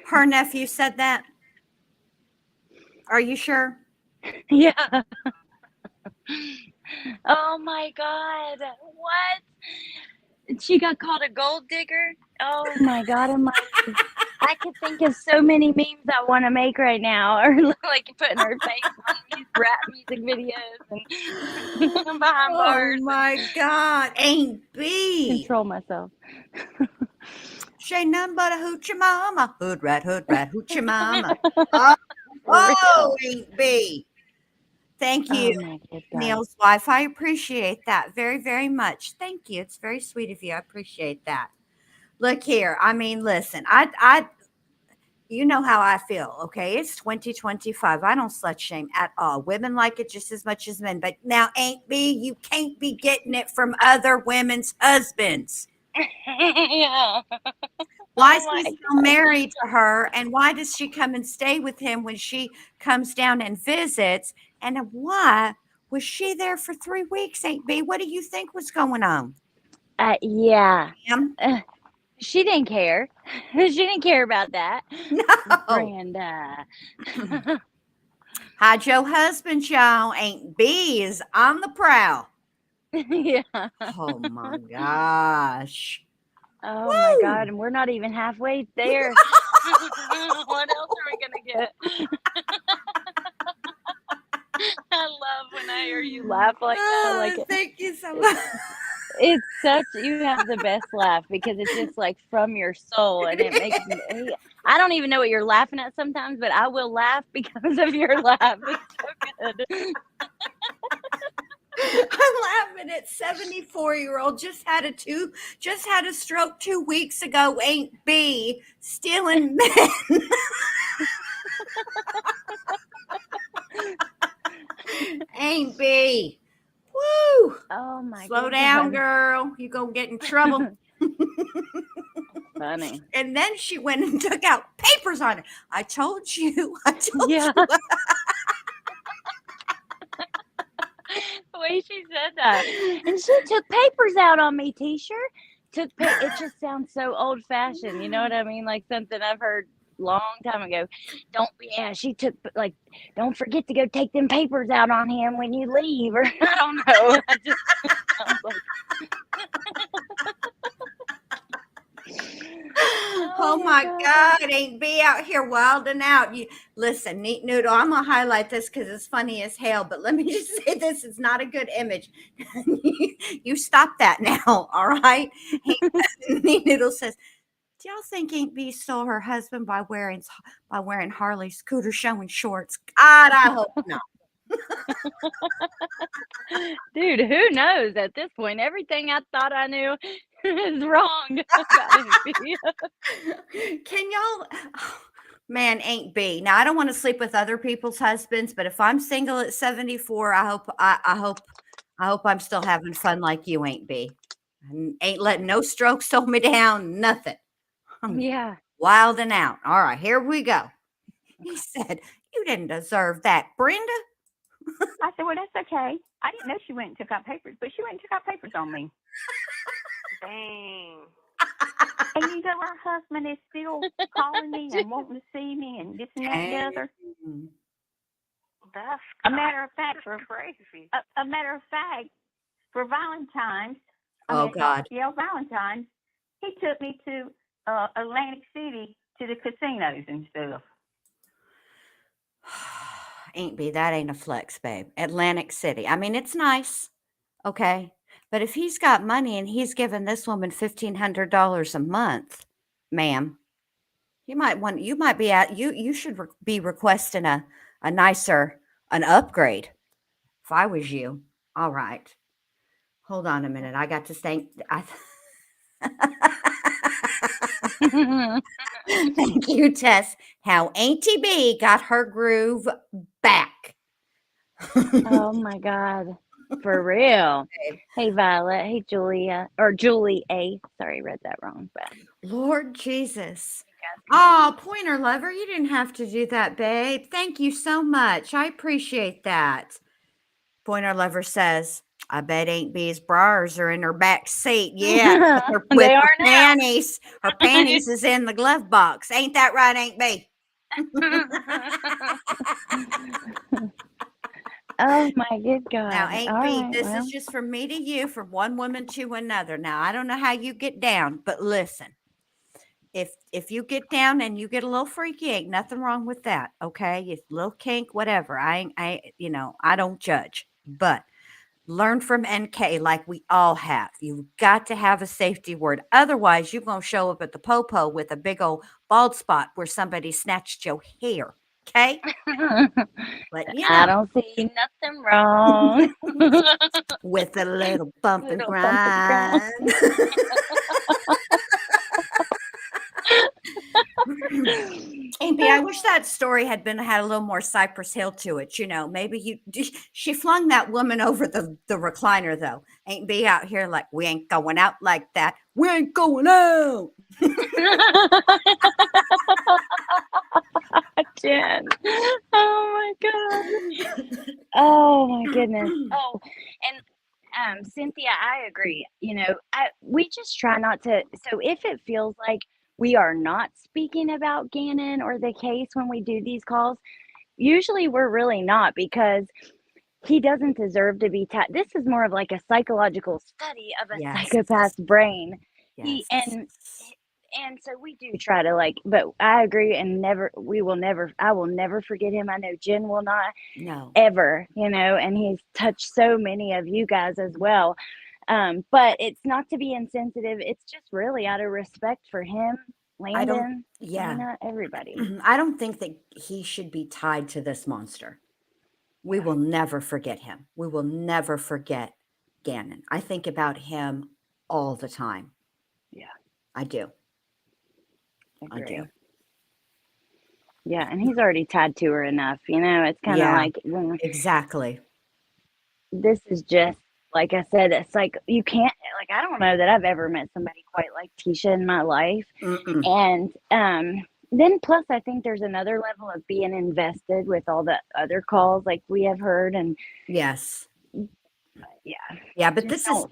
Her nephew said that. Are you sure? Yeah. Oh my God. What? She got called a gold digger? Oh my God. I could think of so many memes I want to make right now, or like putting her face on these rap music videos and behind bars. Oh my God. Ain't B. Control myself. She ain't nothing but a hoochie mama. Hood rat, hoochie mama. Oh, Ain't B. Thank you, Neil's wife. I appreciate that very, very much. Thank you. It's very sweet of you. I appreciate that. Look here. I mean, listen, I you know how I feel, okay? It's 2025. I don't slut shame at all. Women like it just as much as men. But now, Ain't B, you can't be getting it from other women's husbands. Yeah. Why is he still married to her? And why does she come and stay with him when she comes down and visits? And why was she there for 3 weeks, Ain't B? What do you think was going on? Yeah. Ma'am? She didn't care. She didn't care about that. No. Brenda. Hide your husband, y'all. Ain't B is on the prowl. Yeah. Oh my gosh. Oh my God. And we're not even halfway there. What else are we going to get? I love when I hear you laugh like that. Like, thank you so much. It's you have the best laugh because it's just like from your soul, and it makes me, I don't even know what you're laughing at sometimes, but I will laugh because of your laugh. It's so good. I'm laughing at 74-year-old just had a stroke 2 weeks ago. Ain't B stealing men. Ain't B. Woo! Oh my! Slow down, girl. You gonna get in trouble. Funny. And then she went and took out papers on her. I told you. Yeah. The way she said that, and she took papers out on me. T-shirt it just sounds so old-fashioned. You know what I mean? Like something I've heard long time ago. She took don't forget to go take them papers out on him when you leave, or I don't know. I just sounds like Oh my God, Aunt B out here wilding out. You listen, Neat Noodle. I'm gonna highlight this because it's funny as hell. But let me just say this is not a good image. You stop that now, all right? Neat Noodle says, "Do y'all think Aunt B stole her husband by wearing Harley scooter showing shorts? God, I hope not." Dude, who knows at this point? Everything I thought I knew is wrong about NP. Can y'all, man, Aunt B. Now I don't want to sleep with other people's husbands, but if I'm single at 74, I hope I'm still having fun like you, Aunt B. And ain't letting no strokes hold me down, nothing. I'm Yeah. wilding out. All right, here we go. He said, "You didn't deserve that, Brenda." I said, well, that's okay. I didn't know she went and took out papers, but she went and took out papers on me. Dang. And you know, her husband is still calling me and wanting to see me and this and that and the other. That's A matter of fact, crazy. a matter of fact, for Valentine's, Oh, God. Valentine's, he took me to Atlantic City to the casinos and stuff. Ain't be that ain't a flex, babe. Atlantic City. I mean, it's nice, okay, but if he's got money and he's giving this woman $1,500 a month, ma'am, you might be at you should be requesting a an upgrade. If I was you, all right. Hold on a minute. I got to think. Thank you, Tess. How Auntie B got her groove back. Oh my God. For real. Hey, Violet. Hey, Julia. Or Julie A. Sorry, read that wrong. But Lord Jesus. Oh, Pointer Lover, you didn't have to do that, babe. Thank you so much. I appreciate that. Pointer Lover says, "I bet Aunt B's bras are in her back seat." Yeah, with they her are now. panties. Her panties is in the glove box. Ain't that right, Aunt B? Oh my good God. Now, Aunt All B, right, this well. is just from me to you, from one woman to another. Now, I don't know how you get down, but listen, if you get down and you get a little freaky, ain't nothing wrong with that. Okay, it's a little kink, whatever. I don't judge, but learn from NK like we all have. You've got to have a safety word. Otherwise, you're going to show up at the popo with a big old bald spot where somebody snatched your hair. Okay? But I don't see nothing wrong. with a little bump and Little bump and grind. Amy, I wish that story had a little more Cypress Hill to it. You know, maybe she flung that woman over the recliner though. Ain't be out here like, "We ain't going out like that. We ain't going out." Jen. Oh my God. Oh my goodness. Oh, and Cynthia, I agree. You know, we just try not to. So if it feels like we are not speaking about Gannon or the case when we do these calls, usually we're really not, because he doesn't deserve to be this is more of like a psychological study of a Yes. psychopath's brain. Yes. And so we do try to, like, but I agree, and I will never forget him. I know Jen will not. No. Ever, you know, and he's touched so many of you guys as well. But it's not to be insensitive. It's just really out of respect for him, Landon, Lena, everybody. I don't think that he should be tied to this monster. We will never forget him. We will never forget Gannon. I think about him all the time. Yeah. I do. Agree. I do. Yeah, and he's already tied to her enough, you know. It's kind of like, exactly. This is just, like I said, it's like you can't, like, I don't know that I've ever met somebody quite like Tisha in my life. Mm-mm. And then plus I think there's another level of being invested with all the other calls like we have heard. And yes. Yeah, but this is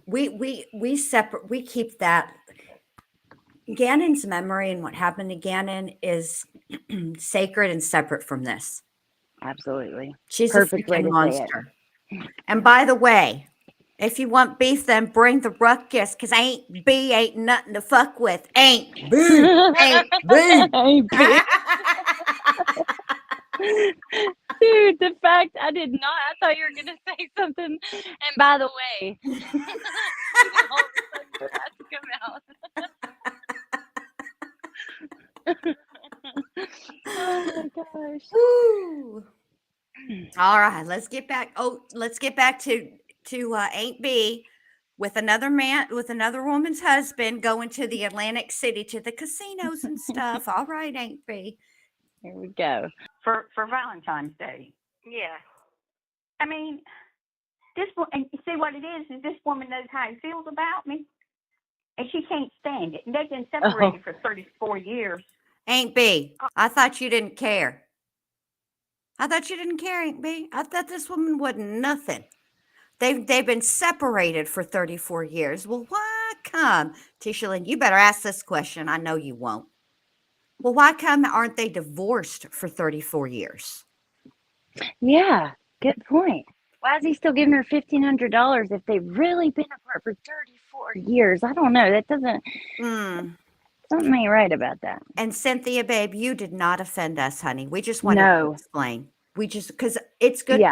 we separate, we keep that. Gannon's memory and what happened to Gannon is sacred and separate from this. Absolutely. She's Perfect a freaking way to say it. monster. And by the way, If you want beef, then bring the ruckus, because Aunt B ain't nothing to fuck with. Aunt B. Aunt B. Hey, bitch. Dude, the fact I did not, I thought you were going to say something. And by the way, all of a sudden you had to come out. Oh my gosh. Woo. All right, let's get back. Let's get back to Aunt B with another woman's husband going to the Atlantic City to the casinos and stuff. All right, Aunt B. Here we go. for Valentine's Day. Yeah. I mean, and you see what it is this woman knows how he feels about me, and she can't stand it. And they've been separated for 34 years. Aunt B, I thought you didn't care. Aunt B. I thought this woman wasn't nothing. They've been separated for 34 years. Well, why come, Tisha Lynn, you better ask this question. I know you won't. Well, why come aren't they divorced for 34 years? Yeah, good point. Why is he still giving her $1,500 if they've really been apart for 34 years? I don't know. That doesn't, something ain't right about that. And Cynthia, babe, you did not offend us, honey. We just wanted to explain. Because it's good,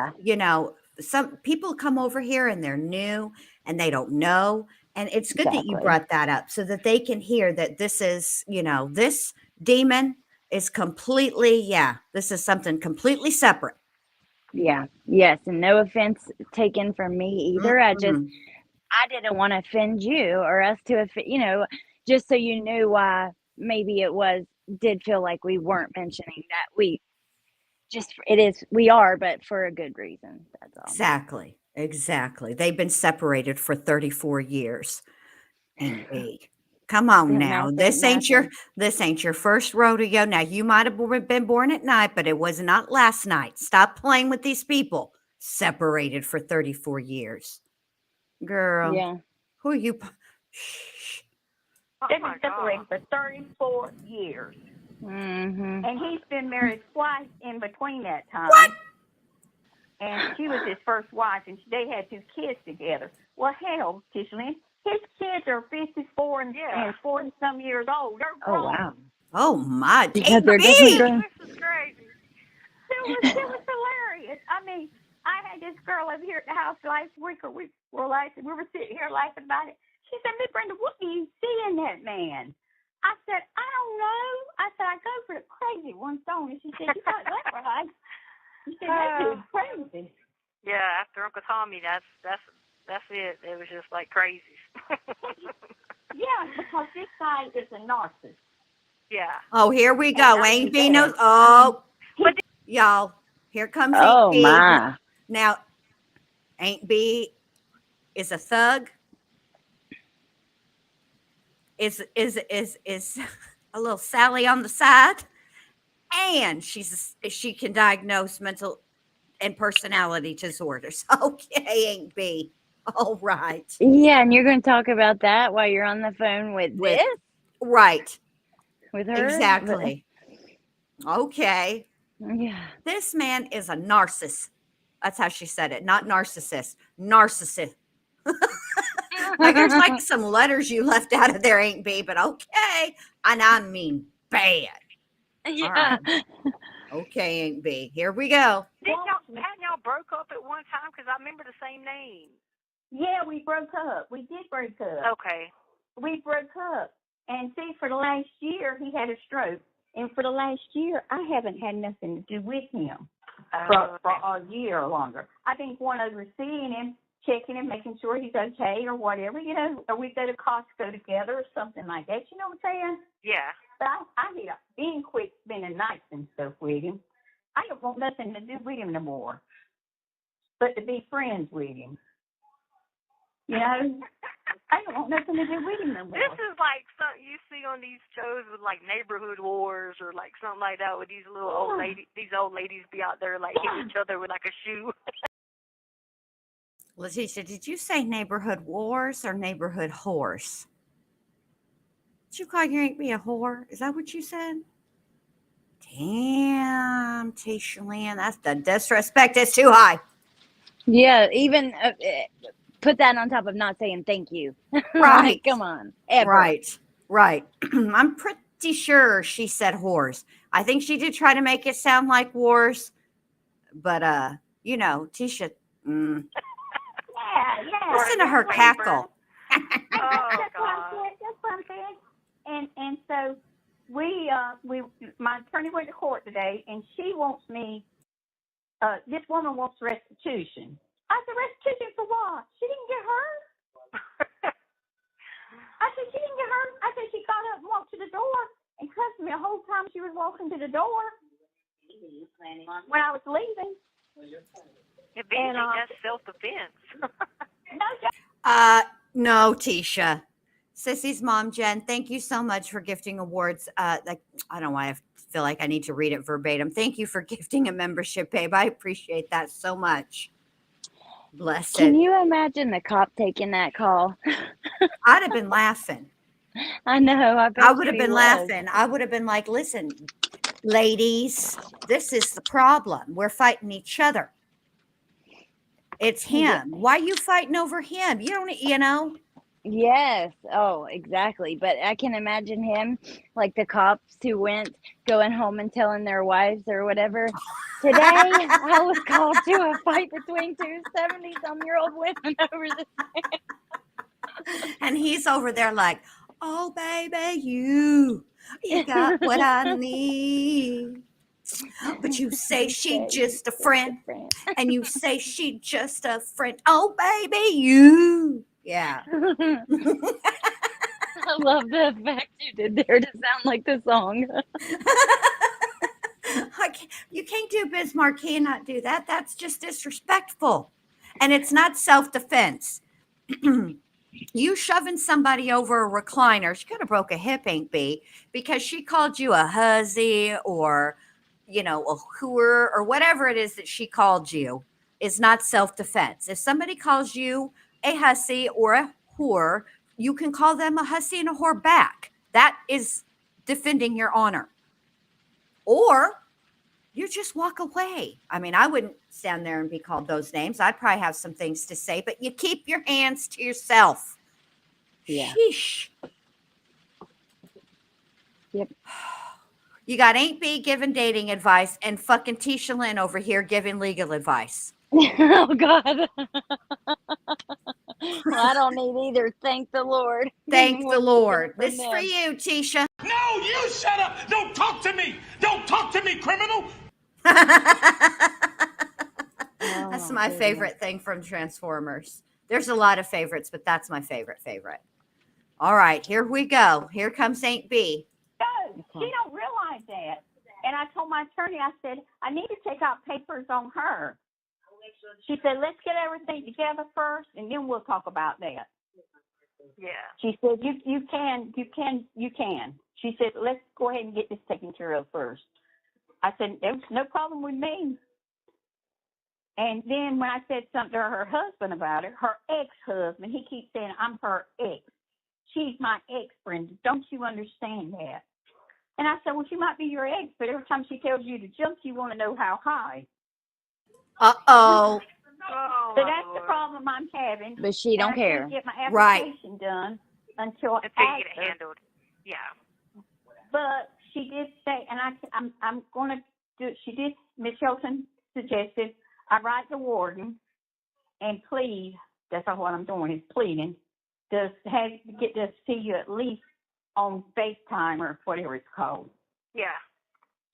some people come over here and they're new and they don't know. And it's good that you brought that up so that they can hear that this is, this demon is completely, this is something completely separate. Yeah. Yes. And no offense taken from me either. I didn't want to offend you or us to offend, just so you knew why maybe did feel like we weren't mentioning that we are, but for a good reason. That's all. Exactly. They've been separated for 34 years. Come on now. This ain't your first rodeo. Now, you might have been born at night, but it was not last night. Stop playing with these people. Separated for 34 years. Girl. Yeah. Who are you? Shh. They've been separated for 34 years. Mm-hmm. And he's been married twice in between that time. What? And she was his first wife, and they had 2 kids together. Well, hell, Tisha Lynn, his kids are 54 and 40-some years old. They're grown. Oh, wow. Oh, my. Yeah, they're definitely grown. This is crazy. It was hilarious. I mean, I had this girl over here at the house last week, or we were sitting here laughing about it. She said, Miss Brenda, what do you see in that man? I said, I don't know. I said, I go for the crazy ones, don't you? She said, you got that right. She said, that's crazy. Yeah, after Uncle Tommy, that's it. It was just like crazy. Yeah, because this guy is a narcissist. Yeah. Oh, here we go. Aunt B knows. Oh, y'all, here comes Aunt B. My. Now, Aunt B is a thug. Is a little Sally on the side, and she can diagnose mental and personality disorders. Okay, Aunt B. All right. Yeah, and you're going to talk about that while you're on the phone with this? Right. With her? Exactly. Okay. Yeah. This man is a narcissist. That's how she said it. Not narcissist. Narcissist. Like there's like some letters you left out of there, Aunt B, but okay. And I mean bad. Yeah. Right. Okay, Aunt B. Here we go. Hadn't y'all broke up at one time? Because I remember the same name. Yeah, we broke up. We did break up. Okay. We broke up. And see, for the last year, he had a stroke. And for the last year, I haven't had nothing to do with him for a year or longer. I've been going overseeing him, checking him, making sure he's okay or whatever, or we go to Costco together or something like that. You know what I'm saying? Yeah. But I need being quit spending nights and stuff with him. I don't want nothing to do with him no more, but to be friends with him. I don't want nothing to do with him no more. This is like something you see on these shows with like neighborhood wars or like something like that, with these little old ladies. These old ladies be out there like hitting each other with like a shoe. Leticia, did you say neighborhood wars or neighborhood horse? Did you call your Aunt B a whore? Is that what you said? Damn, Tisha Lynn, that's the disrespect is too high. Yeah, even put that on top of not saying thank you. Right. Like, come on. Ever. Right. I'm pretty sure she said whores. I think she did try to make it sound like wars, but Tisha, Yeah. listen to her cackle. Oh, That's God. what I'm saying. And so my attorney went to court today, and she wants me. This woman wants restitution. I said, restitution for what? She didn't get hurt. I said, she didn't get hurt. I said, she got up and walked to the door and cussed me the whole time she was walking to the door when I was leaving. It being just self-defense. No, Tisha. Sissy's mom, Jen, thank you so much for gifting awards. I don't know why I feel like I need to read it verbatim. Thank you for gifting a membership, babe. I appreciate that so much. Bless Can it. you imagine the cop taking that call? I'd have been laughing. I know. I would have been laughing. I would have been like, listen, ladies, this is the problem. We're fighting each other. It's him. Why are you fighting over him? You don't. Yes. Oh, exactly. But I can imagine him, like the cops who went going home and telling their wives or whatever. Today, I was called to a fight between two 70-some-year-old women over this. And he's over there like, oh, baby, you got what I need. But you say she just a friend. And you say she just a friend. Oh, baby, you. Yeah. I love the effect you did there to sound like the song. You can't do Bismarck. Cannot do that. That's just disrespectful. And it's not self-defense. You shoving somebody over a recliner, she could have broke a hip, ain't B, because she called you a hussy or, a whore or whatever it is that she called you is not self-defense. If somebody calls you a hussy or a whore, you can call them a hussy and a whore back. That is defending your honor. Or you just walk away. I mean, I wouldn't stand there and be called those names. I'd probably have some things to say, but you keep your hands to yourself. Yeah. Sheesh. Yep. You got Aunt B giving dating advice and fucking Tisha Lynn over here giving legal advice. Oh, God. Well, I don't need either. Thank the Lord. Thank the Lord. From This is for them. you, Tisha. No, you shut up! Don't talk to me! Don't talk to me, criminal! That's my favorite thing from Transformers. There's a lot of favorites, but that's my favorite. All right, here we go. Here comes Aunt B. No, she don't realize that. And I told my attorney, I said, I need to take out papers on her. She said, let's get everything together first, and then we'll talk about that. Yeah. She said, you can. She said, let's go ahead and get this taken care of first. I said, there's no problem with me. And then when I said something to her husband about it, her ex-husband, he keeps saying, I'm her ex. She's my ex-friend. Don't you understand that? And I said, well, she might be your ex, but every time she tells you to jump, you want to know how high. Uh-oh. Oh, So that's the problem I'm having. But she don't And I care. can't get my Right. application done until Until you get it after. handled. Yeah. But she did say, and I'm going to do it. She did, Ms. Shelton suggested I write the warden and plead. That's not what I'm doing, is pleading. Get to see you at least on FaceTime or whatever it's called. Yeah.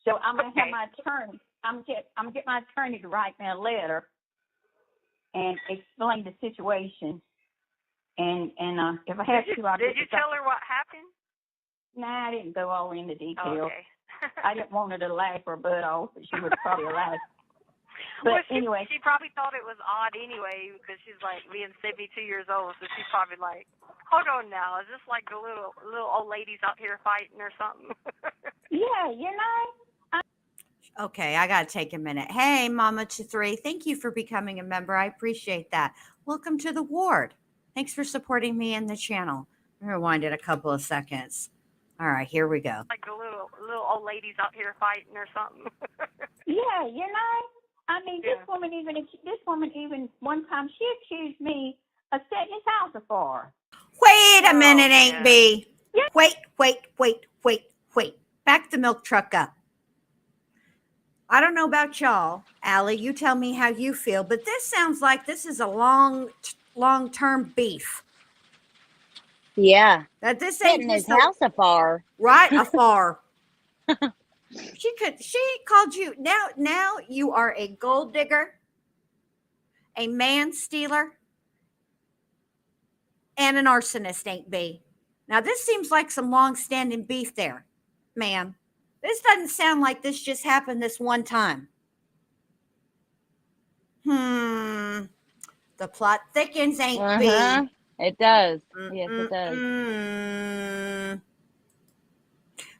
So I'm going to have Okay. my attorney. I'm gonna get my attorney to write me a letter and explain the situation. And if I have to, I'll Did you tell her what happened? Nah, I didn't go all into detail. Oh, okay. I didn't want her to laugh her butt off, but she would probably laugh. But Well, anyway, she probably thought it was odd anyway because she's like being 72 years old, so she's probably like, hold on now, is this like the little old ladies out here fighting or something? yeah, Okay, I got to take a minute. Hey, Mama to 3, thank you for becoming a member. I appreciate that. Welcome to the ward. Thanks for supporting me and the channel. Rewind it a couple of seconds. All right, here we go. Like the little old ladies out here fighting or something. yeah, I mean, Yeah. this woman even one time she accused me I set his house afire. Wait a minute, Aunt yeah. B. Yeah. Wait. Back the milk truck up. I don't know about y'all, Allie. You tell me how you feel, but this sounds like this is a long-term beef. Yeah. That this ain't Setting his just house afar. right afar. She called you. Now you are a gold digger, a man stealer, and an arsonist, Aunt B. Now this seems like some long-standing beef there, ma'am. This doesn't sound like this just happened this one time. The plot thickens, Aunt B. It does. Yes, it does.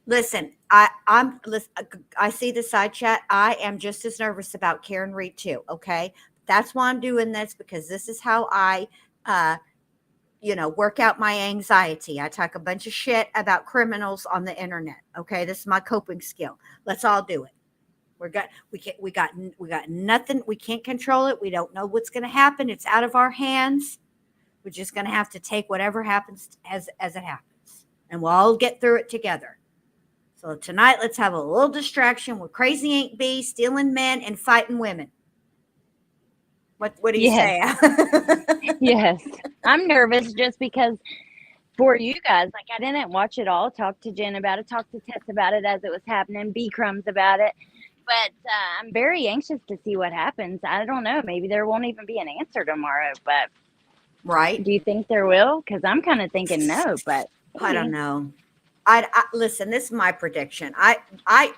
Listen, I see the side chat. I am just as nervous about Karen Reed too. Okay, that's why I'm doing this, because this is how I, work out my anxiety. I talk a bunch of shit about criminals on the internet. Okay, this is my coping skill. Let's all do it. We got nothing. We can't control it. We don't know what's going to happen. It's out of our hands. We're just going to have to take whatever happens as it happens, and we'll all get through it together. So tonight, let's have a little distraction with crazy Aunt B stealing men and fighting women. What do you say? Yes. I'm nervous just because for you guys, like I didn't watch it all. Talk to Jen about it. Talk to Tess about it as it was happening. B Crumbs about it. But I'm very anxious to see what happens. I don't know. Maybe there won't even be an answer tomorrow. But Right? do you think there will? Because I'm kind of thinking no. But I don't know. I listen. This is my prediction.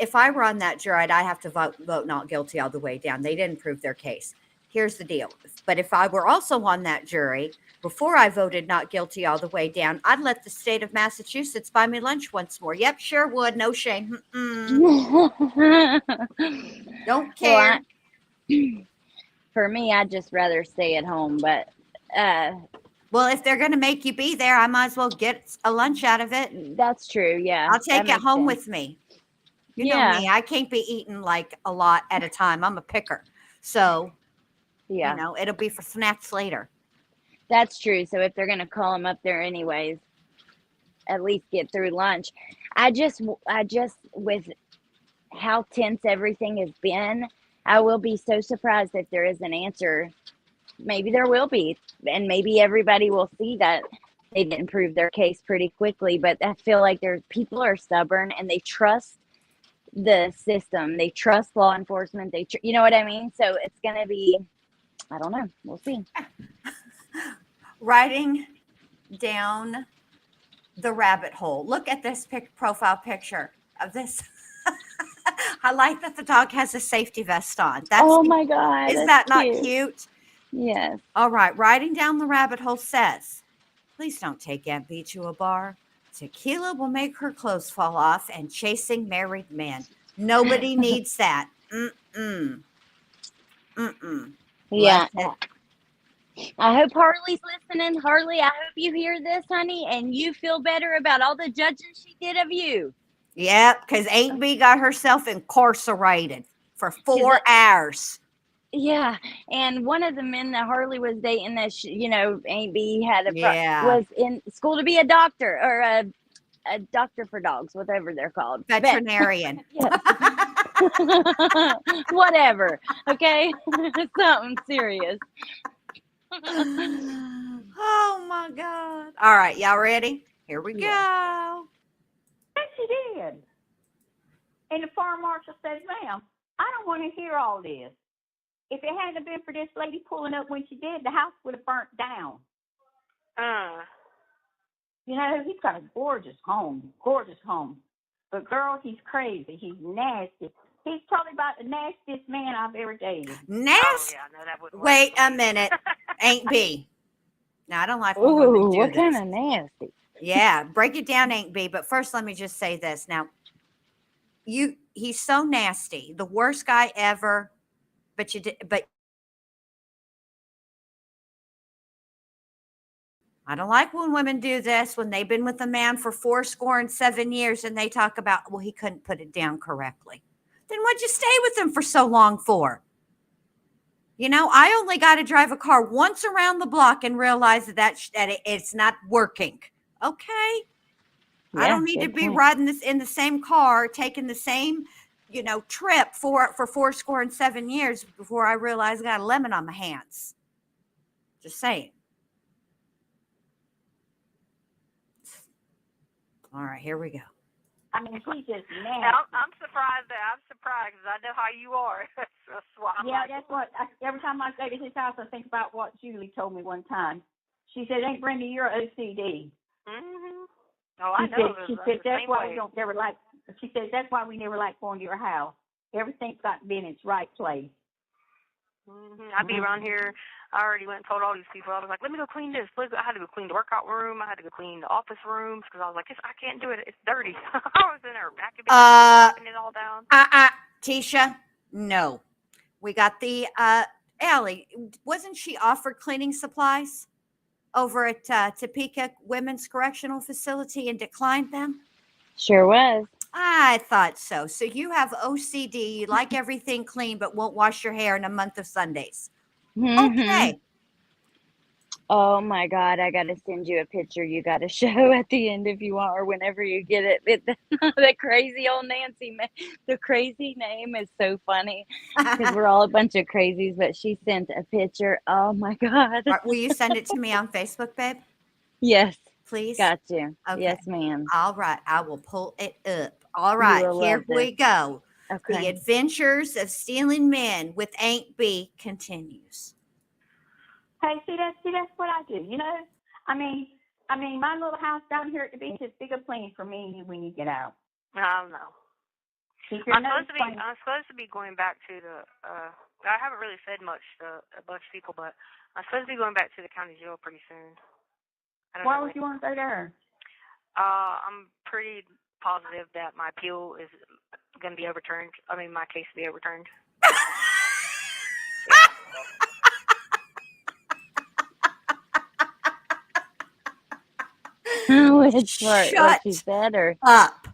If I were on that jury, I'd have to vote not guilty all the way down. They didn't prove their case. Here's the deal. But if I were also on that jury, before I voted not guilty all the way down, I'd let the state of Massachusetts buy me lunch once more. Yep, sure would. No shame. Don't care. Well, for me, I'd just rather stay at home. But well, if they're going to make you be there, I might as well get a lunch out of it. That's true. Yeah. I'll take it home with me. You know me. I can't be eating like a lot at a time. I'm a picker. So, it'll be for snacks later. That's true. So if they're going to call them up there anyways, at least get through lunch. I just with how tense everything has been, I will be so surprised if there is an answer. Maybe there will be, and maybe everybody will see that they didn't prove their case pretty quickly. But I feel like people are stubborn and they trust the system. They trust law enforcement. You know what I mean? So it's going to be, I don't know. We'll see. Writing down the rabbit hole. Look at this profile picture of this. I like that the dog has a safety vest on. Oh my God. Is that not cute? Yes. All right. Writing down the rabbit hole says, please don't take Aunt B to a bar. Tequila will make her clothes fall off and chasing married men. Nobody needs that. Yeah. I hope Harley's listening. Harley, I hope you hear this, honey, and you feel better about all the judging she did of you. Yep, because Aunt B got herself incarcerated for 4 hours. Yeah, and one of the men that Harley was dating, that Aunt B had was in school to be a doctor or a doctor for dogs, whatever they're called, veterinarian. Whatever. Okay, something serious. Oh my God! All right, y'all ready? Here we go. Yes, she did. And the fire marshal says, "Ma'am, I don't want to hear all this. If it hadn't been for this lady pulling up when she did, the house would have burnt down." He's got a gorgeous home. But girl, he's crazy. He's nasty. He's probably about the nastiest man I've ever dated. Nasty? Oh, yeah, no, that wouldn't Wait work. a minute, Aunt B. Now I don't like. Ooh, what kind of nasty? Yeah, break it down, Aunt B. But first, let me just say this. Now, he's so nasty, the worst guy ever. But I don't like when women do this, when they've been with a man for 77 years and they talk about, well, he couldn't put it down correctly. Then what'd you stay with him for so long for? You know, I only got to drive a car once around the block and realize it's not working. Okay. I Yeah, don't need to good be point. riding this in the same car, taking the same, trip for 7 years before I realize I got a lemon on my hands. Just saying. All right, here we go. I mean, she's just And nasty. I'm surprised because I know how you are. That's why I'm Yeah, like, that's what. Every time I go to his house, I think about what Julie told me one time. She said, "Ain't Brenda, you're OCD." mm-hmm. Oh, I know. She I'm said the that's same why way. we don't ever like. She said that's why we never like going to your house. Everything's got to be in its right place. Mm-hmm. I'd be around here. I already went and told all these people. I was like, let me go clean this. I had to go clean the workout room. I had to go clean the office rooms because I was like, I can't do it. It's dirty. I was in there knocking it all down. Tisha, no. We got the Allie. Wasn't she offered cleaning supplies over at Topeka Women's Correctional Facility and declined them? Sure was. I thought so. So you have OCD. You like everything clean, but won't wash your hair in a month of Sundays. Mm-hmm. Okay. Oh my God, I gotta send you a picture you gotta show at the end if you want, or whenever you get it. The crazy old Nancy, the crazy name is so funny because we're all a bunch of crazies, but she sent a picture. Oh my God. Will you send it to me on Facebook, babe? Yes, Please? got you. Okay. Yes, ma'am. All right. I will pull it up. All You right. will Here love we this. go. The Okay. Adventures of Stealing Men with AuntB continues. Hey, see that's what I do. I mean, my little house down here at the beach is big a plane for me and you when you get out. I don't know. Keep your nose clean. I'm supposed to be going back to the. I haven't really said much to a bunch of people, but I'm supposed to be going back to the county jail pretty soon. I don't Why know would you want to go there? I'm pretty positive that my appeal is going to be overturned. I mean, my case will be overturned. Which part? What Shut she said, or up.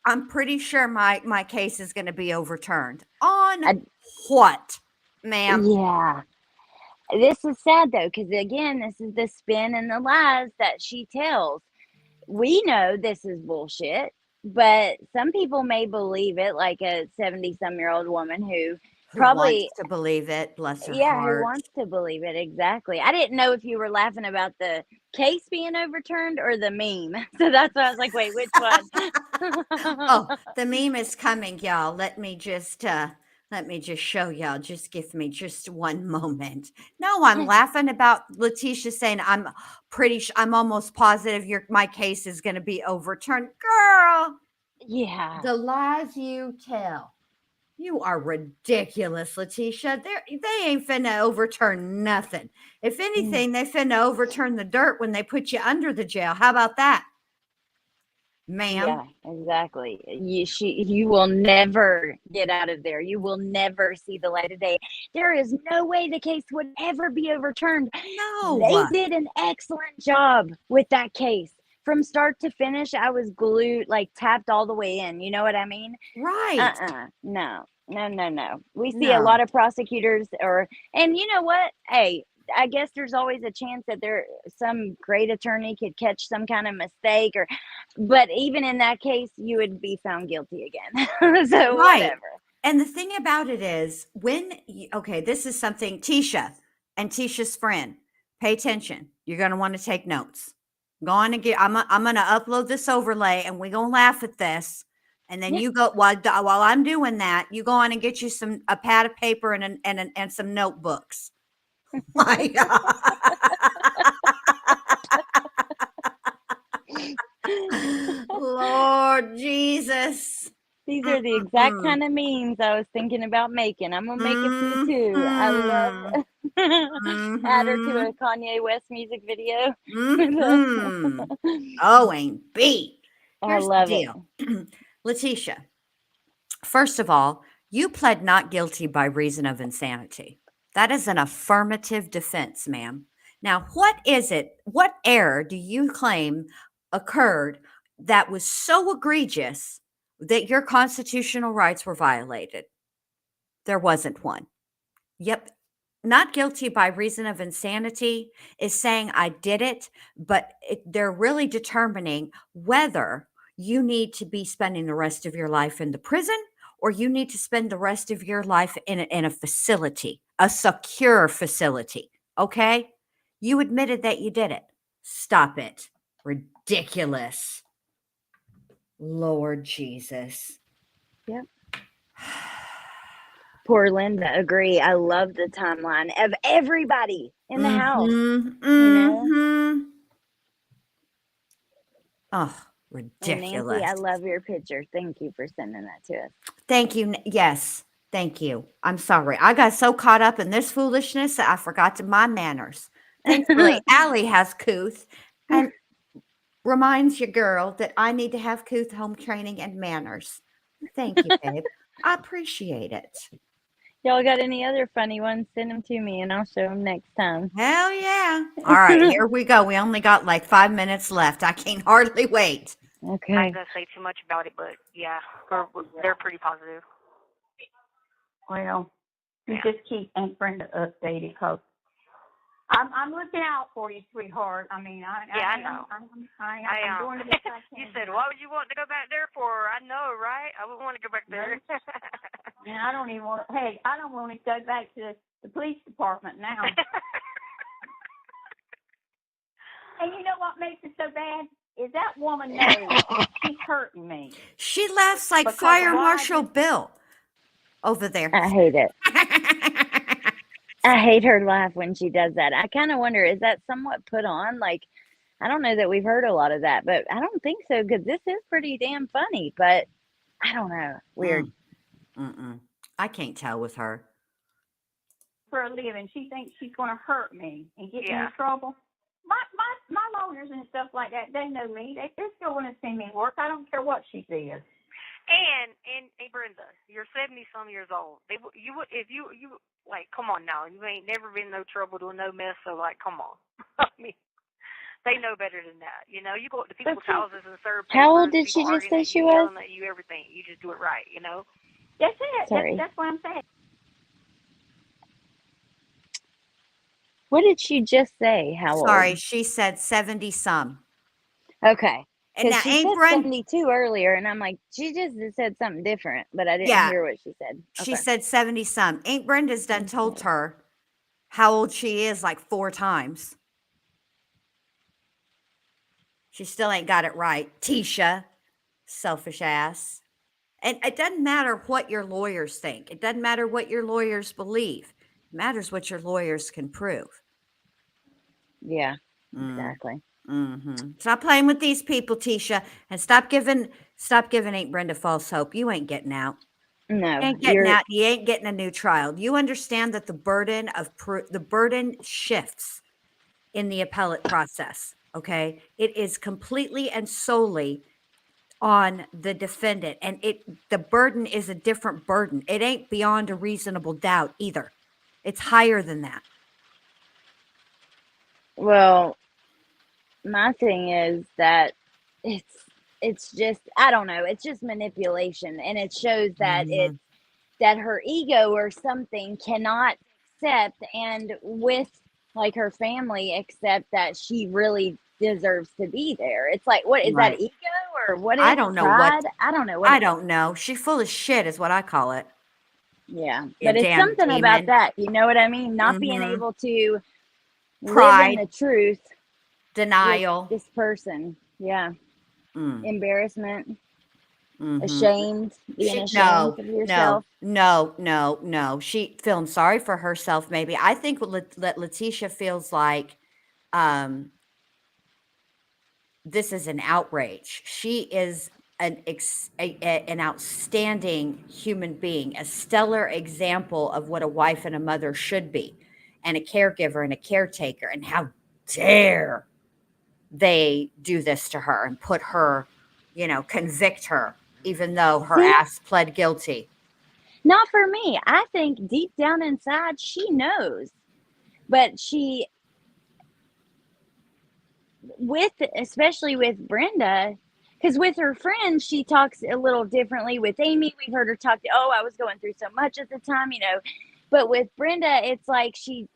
I'm pretty sure my case is going to be overturned. On what, ma'am? yeah. This is sad though, because again, this is the spin and the lies that she tells. We know this is bullshit, but some people may believe it, like a 70-some-year-old woman who probably wants to believe it. Bless her who heart. wants to believe it. Exactly. I didn't know if you were laughing about the case being overturned or the meme. So that's why I was like, wait, which one? Oh, the meme is coming, y'all. Let me just show y'all. Just give me just one moment. No, I'm laughing about Letitia saying I'm almost positive my case is going to be overturned. Girl, Yeah. the lies you tell. You are ridiculous, Letitia. They ain't finna overturn nothing. If anything, they finna overturn the dirt when they put you under the jail. How about that, ma'am? Yeah, exactly. You will never get out of there. You will never see the light of day. There is no way the case would ever be overturned. No. They did an excellent job with that case. From start to finish, I was glued, like tapped all the way in. You know what I mean? Right. No. We see a lot of prosecutors and you know what? Hey, I guess there's always a chance that some great attorney could catch some kind of mistake but even in that case, you would be found guilty again. So right. Whatever. And the thing about it is this is something Tisha and Tisha's friend, pay attention. You're going to want to take notes. I'm going to upload this overlay and we're going to laugh at this. And then you go while I'm doing that, you go on and get you a pad of paper and some notebooks. My God. Lord Jesus. These are the exact kind of memes I was thinking about making. I'm gonna make a few too. I love add her to a Kanye West music video. AuntB. I love it. Letitia, first of all, you pled not guilty by reason of insanity. That is an affirmative defense, ma'am. Now, what error do you claim occurred that was so egregious that your constitutional rights were violated? There wasn't one. Yep. not guilty by reason of insanity is saying I did it, but they're really determining whether you need to be spending the rest of your life in the prison or you need to spend the rest of your life in a facility, a secure facility. Okay? You admitted that you did it. Stop it. Ridiculous. Lord Jesus. Yep. Poor Linda. Agree. I love the timeline of everybody in the house. You know? Oh, And ridiculous. Nancy, I love your picture. Thank you for sending that to us. Thank you. Yes. Thank you. I'm sorry. I got so caught up in this foolishness that I forgot my manners. Thankfully, Allie has couth and reminds your girl that I need to have couth home training and manners. Thank you, babe. I appreciate it. Y'all got any other funny ones? Send them to me and I'll show them next time. Hell yeah. All right, here we go. We only got like 5 minutes left. I can hardly wait. I Okay. ain't gonna say too much about it, but yeah, they're pretty positive. Well, you just keep Aunt Brenda updated, because I'm looking out for you, sweetheart. I mean, I know. I'm doing the best I can. You said, what would you want to go back there for? I know, right? I would want to go back there. And I don't even want to, hey, I don't want to go back to the police department now. And you know what makes it so bad? Is that woman knows she's hurting me. She laughs like Because Fire why Marshal Bill over there. I hate it. I hate her laugh when she does that. I kind of wonder, is that somewhat put on? Like, I don't know that we've heard a lot of that, but I don't think so, because this is pretty damn funny, but I don't know. Weird. I can't tell with her. For a living, she thinks she's going to hurt me and get me Yeah. in trouble. My lawyers and stuff like that, they know me. They're still going to see me work. I don't care what she says. And hey, Brenda, you're 70-some years old. If you like, come on now. You ain't never been in no trouble, doing no mess, so like, come on. I mean, they know better than that. You know, you go to people's houses and serve papers. How old did she people just say arguing she at you, was? Telling that you everything. You just do it right, you know? That's it. Sorry. That's what I'm saying. What did she just say? How Sorry, old? she said 70 some. Okay. And now Because she ain't said Brenda 72 earlier, and I'm like, she just said something different, but I didn't Yeah. hear what she said. She Okay. said 70 some. Ain't Brenda's done told her how old she is like 4 times. She still ain't got it right. Tisha, selfish ass. And it doesn't matter what your lawyers think. It doesn't matter what your lawyers believe. It matters what your lawyers can prove. Yeah, exactly. Stop playing with these people, Tisha, and stop giving Aunt Brenda false hope. You ain't getting out. No, You ain't getting out. You ain't getting a new trial. You understand that the burden shifts in the appellate process. Okay, it is completely and solely on the defendant, and the burden is a different burden. It ain't beyond a reasonable doubt either. It's higher than that. Well, my thing is that it's just, I don't know, it's just manipulation, and it shows that that her ego or something cannot accept, and with like her family accept that she really deserves to be there. It's like, what is that, ego or what is I don't know pride? what. I don't know what I don't know. She's full of shit, is what I call it. Yeah, You but it's damn something demon. about that, you know what I mean? Not being able to live in Pride. the truth. Denial. This person, yeah. Embarrassment. Ashamed, being ashamed No, of yourself. no. She feeling sorry for herself, maybe. I think Letecia feels like this is an outrage. She is an outstanding human being, a stellar example of what a wife and a mother should be, and a caregiver and a caretaker. And how dare they do this to her and put her, convict her, even though her ass pled guilty. Not for me. I think deep down inside, she knows. But she, especially with Brenda, because with her friends, she talks a little differently. With Amy, we've heard her talk, I was going through so much at the time, But with Brenda, it's like she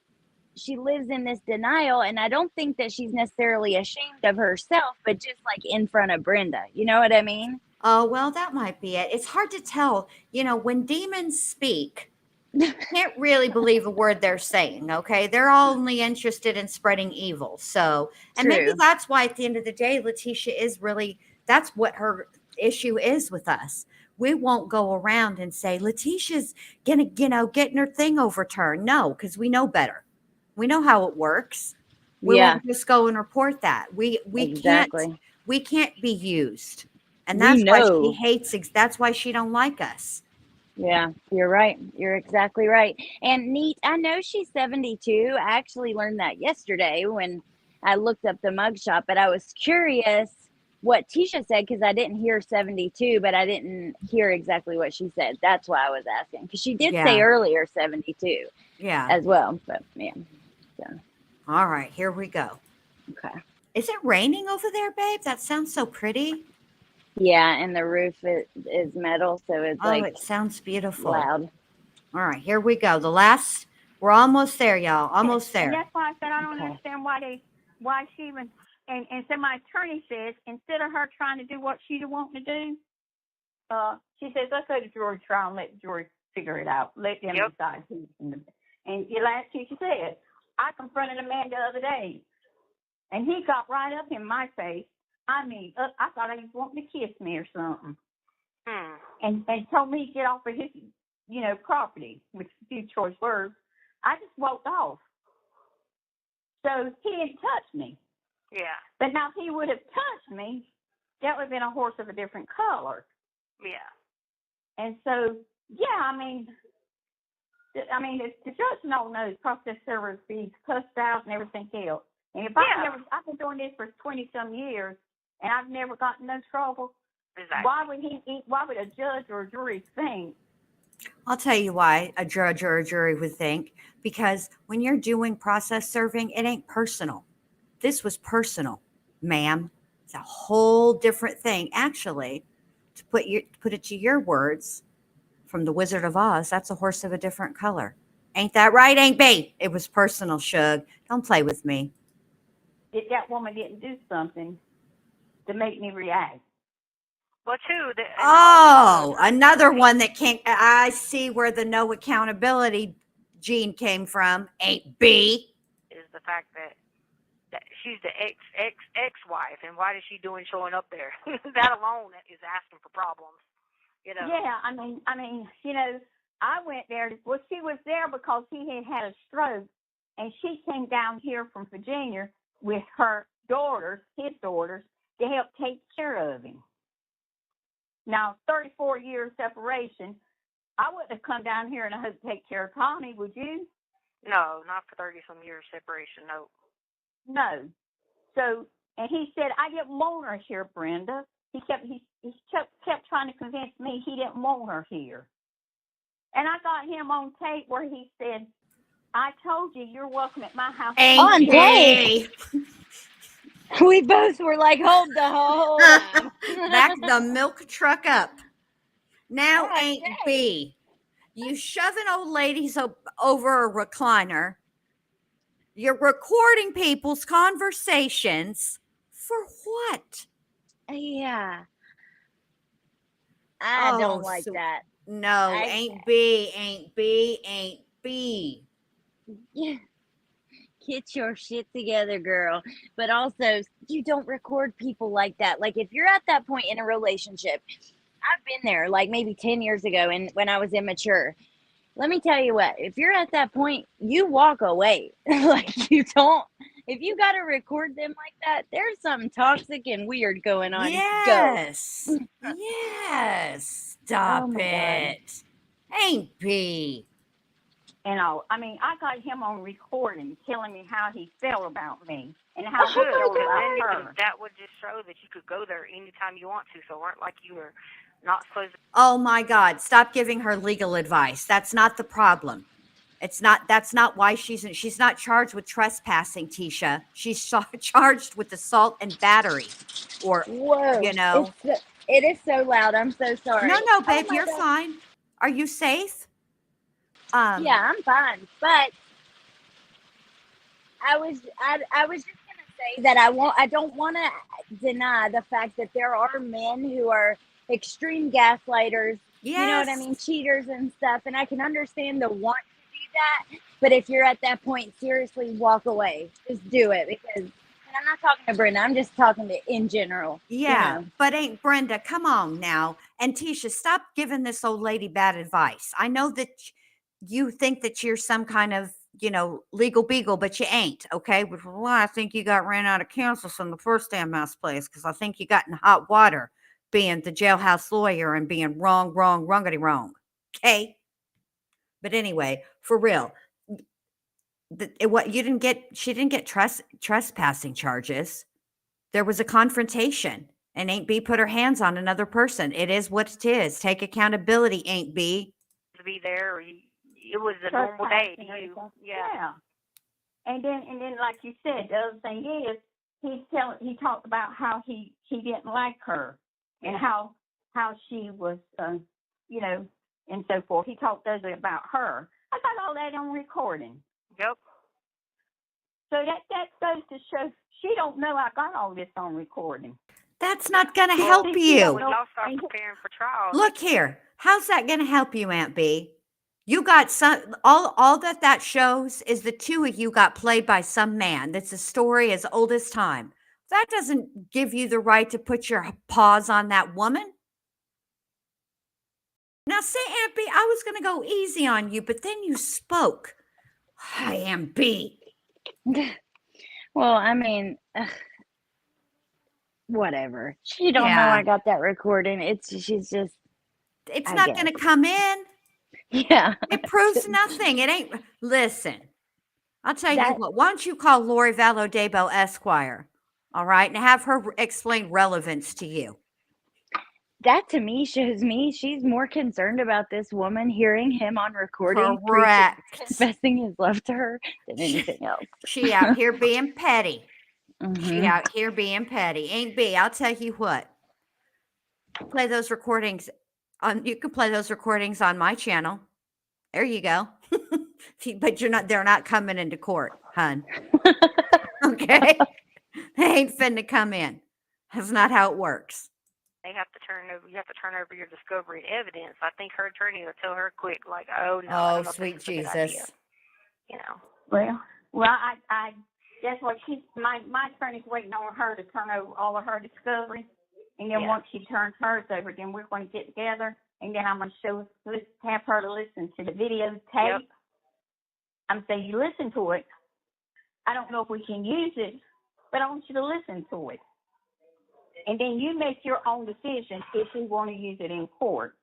lives in this denial, and I don't think that she's necessarily ashamed of herself, but just like in front of Brenda. You know what I mean? Oh, well, that might be it. It's hard to tell. When demons speak, you can't really believe a word they're saying, okay? They're only interested in spreading evil. So, and maybe True. that's why at the end of the day, Letitia is really, that's what her issue is with us. We won't go around and say, Letitia's gonna, getting her thing overturned. No, because we know better. We know how it works. We Yeah, won't just go and report that. exactly. We can't be used. And We that's why she know. hates, that's why she don't like us. Yeah, you're right. You're exactly right. And neat, I know she's 72. I actually learned that yesterday when I looked up the mugshot, but I was curious what Tisha said because I didn't hear 72, but I didn't hear exactly what she said. That's why I was asking because she did say Yeah. earlier 72 Yeah. as well. But yeah, so All right, here we go. okay. Is it raining over there, babe? That sounds so pretty. Yeah, and the roof is metal, so it's Oh, like it sounds beautiful. loud. All right, here we go. We're almost there, y'all. Almost And there. that's why I said I don't Okay. understand why she even, and so my attorney says, instead of her trying to do what she's wanting to do, she says, let's go to jury trial and let the jury figure it out. Let them Yep. decide who's in the, and the last thing she said, I confronted a man the other day, and he got right up in my face. I mean, I thought he was wanting to kiss me or something. And told me to get off of his, property, with a few choice words. I just walked off. So he didn't touch me. Yeah. But now if he would have touched me, that would have been a horse of a different color. Yeah. And so, yeah, I mean, the judge don't know process servers fees, cussed out, and everything else. And if I've been doing this for 20-some years, and I've never gotten no trouble, Exactly. why would a judge or a jury think? I'll tell you why a judge or a jury would think. Because when you're doing process serving, it ain't personal. This was personal, ma'am. It's a whole different thing. Actually, to put it to your words from the Wizard of Oz, that's a horse of a different color. Ain't that right, Aunt B? It was personal, Shug. Don't play with me. That woman didn't do something to make me react. Well, too. Another one that can't. I see where the no accountability gene came from. Aunt B. Is the fact that she's the ex-wife, and what is she doing showing up there? That alone is asking for problems. Yeah, I mean, I went there. Well, she was there because he had a stroke, and she came down here from Virginia with her daughters, his daughters, to help take care of him. Now, 34 years separation, I wouldn't have come down here and I hope to take care of Tommy, would you? No, not for 30-some years separation. No. No. So, and he said, I didn't want her here, Brenda. He kept trying to convince me he didn't want her here. And I got him on tape where he said, I told you you're welcome at my house. On tape. We both were like, hold on. Back the milk truck up. Now, Oh, Aunt B, you shoving old ladies over a recliner. You're recording people's conversations. For what? Yeah. I don't like that. No, Aunt B. Yeah. Get your shit together, girl. But also, you don't record people like that. Like, if you're at that point in a relationship, I've been there like maybe 10 years ago and when I was immature. Let me tell you what, if you're at that point, you walk away. Like, you don't, if you got to record them like that, there's something toxic and weird going on. Yes. Yes. Stop my it. Aunt B. And I got him on recording telling me how he felt about me and how he Good, felt because about then her. that would just show that you could go there anytime you want to. So it weren't like you were not supposed to. Oh my God. Stop giving her legal advice. That's not the problem. That's not why she's not charged with trespassing, Tisha. She's charged with assault and battery. Or, Whoa. It is so loud. I'm so sorry. No, babe, Oh, you're God. fine. Are you safe? Yeah, I'm fine. But I was just gonna say that I don't want to deny the fact that there are men who are extreme gaslighters. You know what I Yes. mean? Cheaters and stuff. And I can understand the want to do that. But if you're at that point, seriously, walk away. Just do it because. And I'm not talking to Brenda. I'm just talking to in general. Yeah, You know. but ain't Brenda, come on now. And Tisha, stop giving this old lady bad advice. I know that you think that you're some kind of, legal beagle, but you ain't, okay? Which is why I think you got ran out of Kansas from the first damn mouse place, because I think you got in hot water being the jailhouse lawyer and being wrong, wrongity wrong. Okay? But anyway, for real, what she didn't get trespassing charges. There was a confrontation, and Aunt B put her hands on another person. It is what it is. Take accountability, Aunt B. To be there, or it was a normal day to you. Yeah. And then, like you said, the other thing is he talked about how he didn't like her and how she was, and so forth. He talked ugly about her. I got all that on recording. Yep. So that goes to show she don't know I got all this on recording. That's not going to help you. When y'all start preparing for trial. Look here. How's that going to help you, Aunt B? You got all that shows is the two of you got played by some man. That's a story as old as time. That doesn't give you the right to put your paws on that woman. Now, say, Aunt B, I was going to go easy on you, but then you spoke. Hi, Aunt B. Well, I mean, whatever. She don't know I got that recording. She's just. It's not going to come in. Yeah. It proves nothing. It ain't. Listen, I'll tell you what. Why don't you call Lori Valodebo Esquire, all right, and have her explain relevance to you. That to me shows me she's more concerned about this woman hearing him on recording, confessing his love to her than anything else. She out here being petty. Mm-hmm. She out here being petty. Ain't B, I'll tell you what. Play those recordings you can play those recordings on my channel. There you go. But they're not coming into court, hun. Okay? They ain't finna come in. That's not how it works. You have to turn over your discovery and evidence. I think her attorney will tell her quick, like, oh no. Oh, sweet Jesus. Well, I guess what my attorney's waiting on her to turn over all of her discovery. And then once she turns hers over, then we're going to get together, and then I'm going to have her to listen to the videotape. Yep. I'm saying you listen to it. I don't know if we can use it, but I want you to listen to it. And then you make your own decision if you want to use it in court.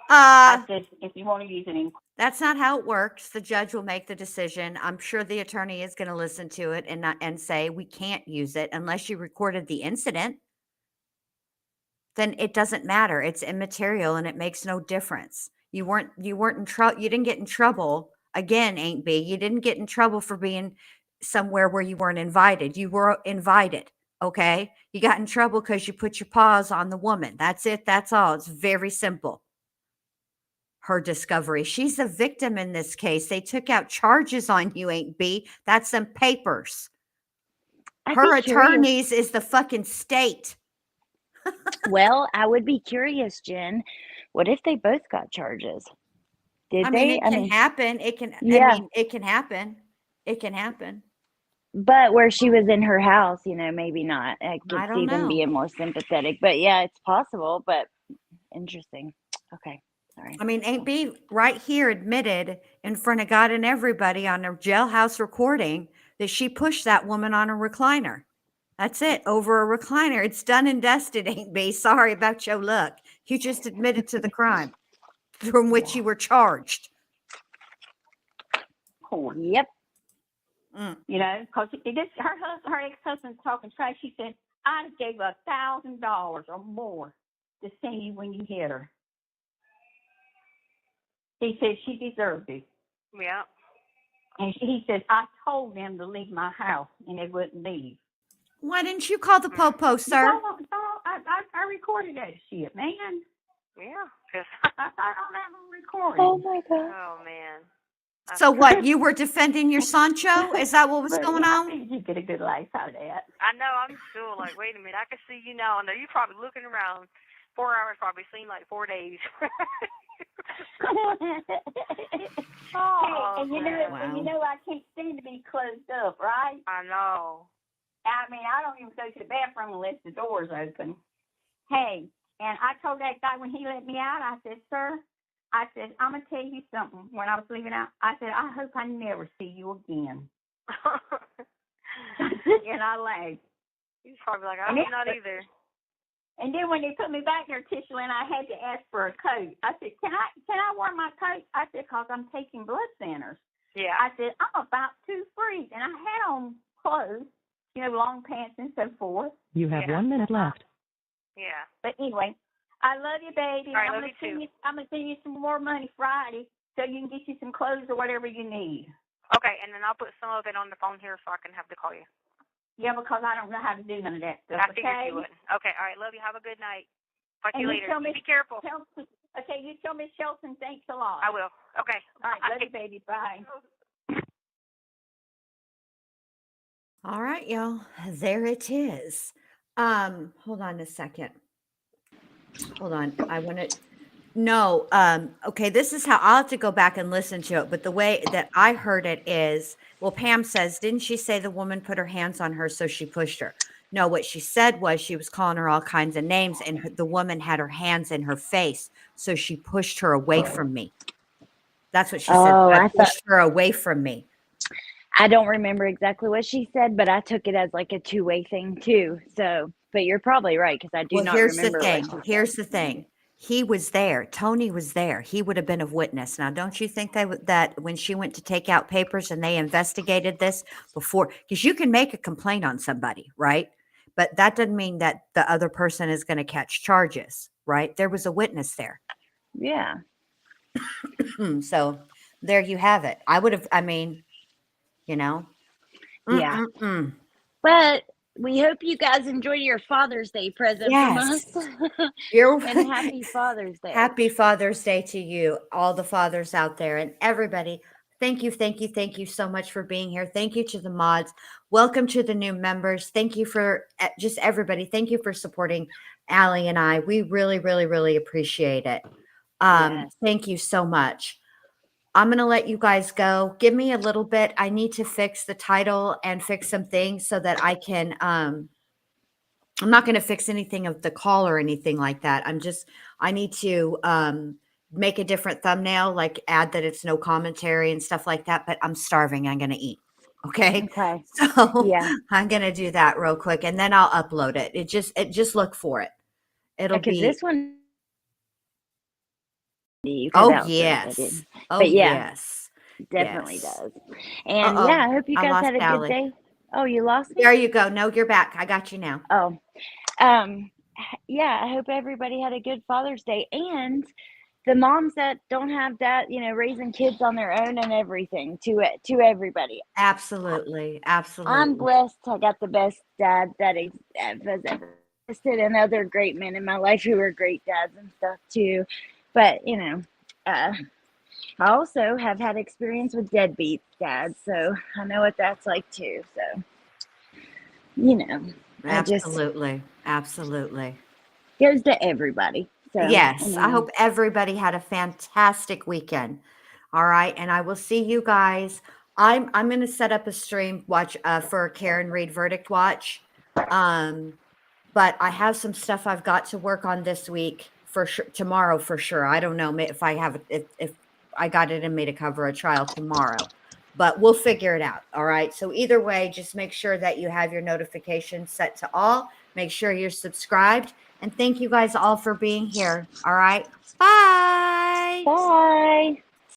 I said if you want to use it in court. That's not how it works. The judge will make the decision. I'm sure the attorney is going to listen to it and say we can't use it unless you recorded the incident. Then it doesn't matter. It's immaterial and it makes no difference. You weren't in trouble. You didn't get in trouble again, Aunt B. You didn't get in trouble for being somewhere where you weren't invited. You were invited. Okay. You got in trouble because you put your paws on the woman. That's it. That's all. It's very simple. Her discovery. She's a victim in this case. They took out charges on you, Aunt B. That's some papers. Her attorneys is the fucking state. Well, I would be curious, Jen. What if they both got charges? Did they? It can happen. It can. Yeah. I mean, it can happen. It can happen. But where she was in her house, maybe not. I could see them being more sympathetic. But yeah, it's possible. But interesting. Okay. Sorry. I mean, Aunt B right here admitted in front of God and everybody on a jailhouse recording that she pushed that woman on a recliner. That's it. Over a recliner. It's done and dusted, Aunt B. Sorry about your luck. You just admitted to the crime from which you were charged. Yep. Because her ex-husband's talking trash. She said, I gave $1,000 or more to see you when you hit her. He said she deserved it. Yeah. And he said, I told them to leave my house, and they wouldn't leave. Why didn't you call the popo, sir? I recorded that shit, man. Yeah, because I don't have a recording. Oh my God. oh man. So what? You were defending your Sancho? Is that what was But going yeah, I on? think you get a good laugh out of that. I know. I'm still like, wait a minute. I can see you now. I know you're probably looking around. 4 hours probably seemed like 4 days. Hey, and you know, man. and you know, I can't stand to be closed up, right? I know. I mean, I don't even go to the bathroom unless the door's open. Hey, and I told that guy when he let me out, I said, sir, I said, I'm going to tell you something. When I was leaving out, I said, I hope I never see you again. And I laughed. He's probably like, I hope not either. And then when they put me back there, Tisha, and I had to ask for a coat, I said, can I wear my coat? I said, because I'm taking blood centers. Yeah. I said, I'm about to freeze. And I had on clothes, you know, long pants and so forth. You have 1 minute left. Yeah. But anyway, I love you, baby. All right, I'm love you too. I'm gonna send you some more money Friday so you can get you some clothes or whatever you need. Okay, and then I'll put some of it on the phone here so I can have to call you. Yeah, because I don't know how to do none of that stuff. I figured you wouldn't. Okay, all right, love you. Have a good night. Talk to you later. Be careful. Okay, you tell Miss Shelton thanks a lot. I will. Okay. All right, love you, baby. Bye. All right, y'all. There it is. Hold on a second. Hold on. I want to no, okay, this is how I'll have to go back and listen to it. But the way that I heard it is, well, Pam says, didn't she say the woman put her hands on her, so she pushed her? No, what she said was she was calling her all kinds of names, and the woman had her hands in her face, so she pushed her away from me. That's what she said. Oh, I I pushed her away from me. I don't remember exactly what she said, but I took it as like a two-way thing too. So, but you're probably right because I do Well, not here's the remember thing. what she said. Here's the thing. He was there. Tony was there. He would have been a witness. Now, don't you think that when she went to take out papers and they investigated this before, because you can make a complaint on somebody, right? But that doesn't mean that the other person is going to catch charges, right? There was a witness there. Yeah. So there you have it. I would have, I mean, you know. Yeah. But we hope you guys enjoyed your Father's Day present from us. And happy Father's Day. Happy Father's Day to you, all the fathers out there, and everybody. Thank you so much for being here. Thank you to the mods. Welcome to the new members. Thank you for just everybody. Thank you for supporting Allie and I. We really, really, really appreciate it. Yes. Thank you so much. I'm going to let you guys go. Give me a little bit. I need to fix the title and fix some things so that I can, I'm not going to fix anything of the call or anything like that. I need to make a different thumbnail, like add that it's no commentary and stuff like that, but I'm starving. I'm going to eat. Okay. So yeah, I'm going to do that real quick and then I'll upload it. It just look for it. It'll be this one. Oh, yes. Oh, but yeah, yes. Definitely does. And yeah, I hope you guys had a good day. Oh, you lost me? There you go. No, you're back. I got you now. Oh, yeah, I hope everybody had a good Father's Day. And the moms that don't have dad, raising kids on their own and everything, to everybody. Absolutely. I'm blessed. I got the best dad that has ever existed, and other great men in my life who are great dads and stuff too. But, I also have had experience with deadbeat dads, so I know what that's like too. So, Absolutely. Goes to everybody. So, yes, I hope everybody had a fantastic weekend. All right, and I will see you guys. I'm going to set up a stream watch for Karen Reed Verdict Watch. But I have some stuff I've got to work on this week for sure, tomorrow for sure. I don't know if I have if I got it in me to cover a trial tomorrow, but we'll figure it out. All right. So either way, just make sure that you have your notifications set to all. Make sure you're subscribed, and thank you guys all for being here. All right. Bye. Bye.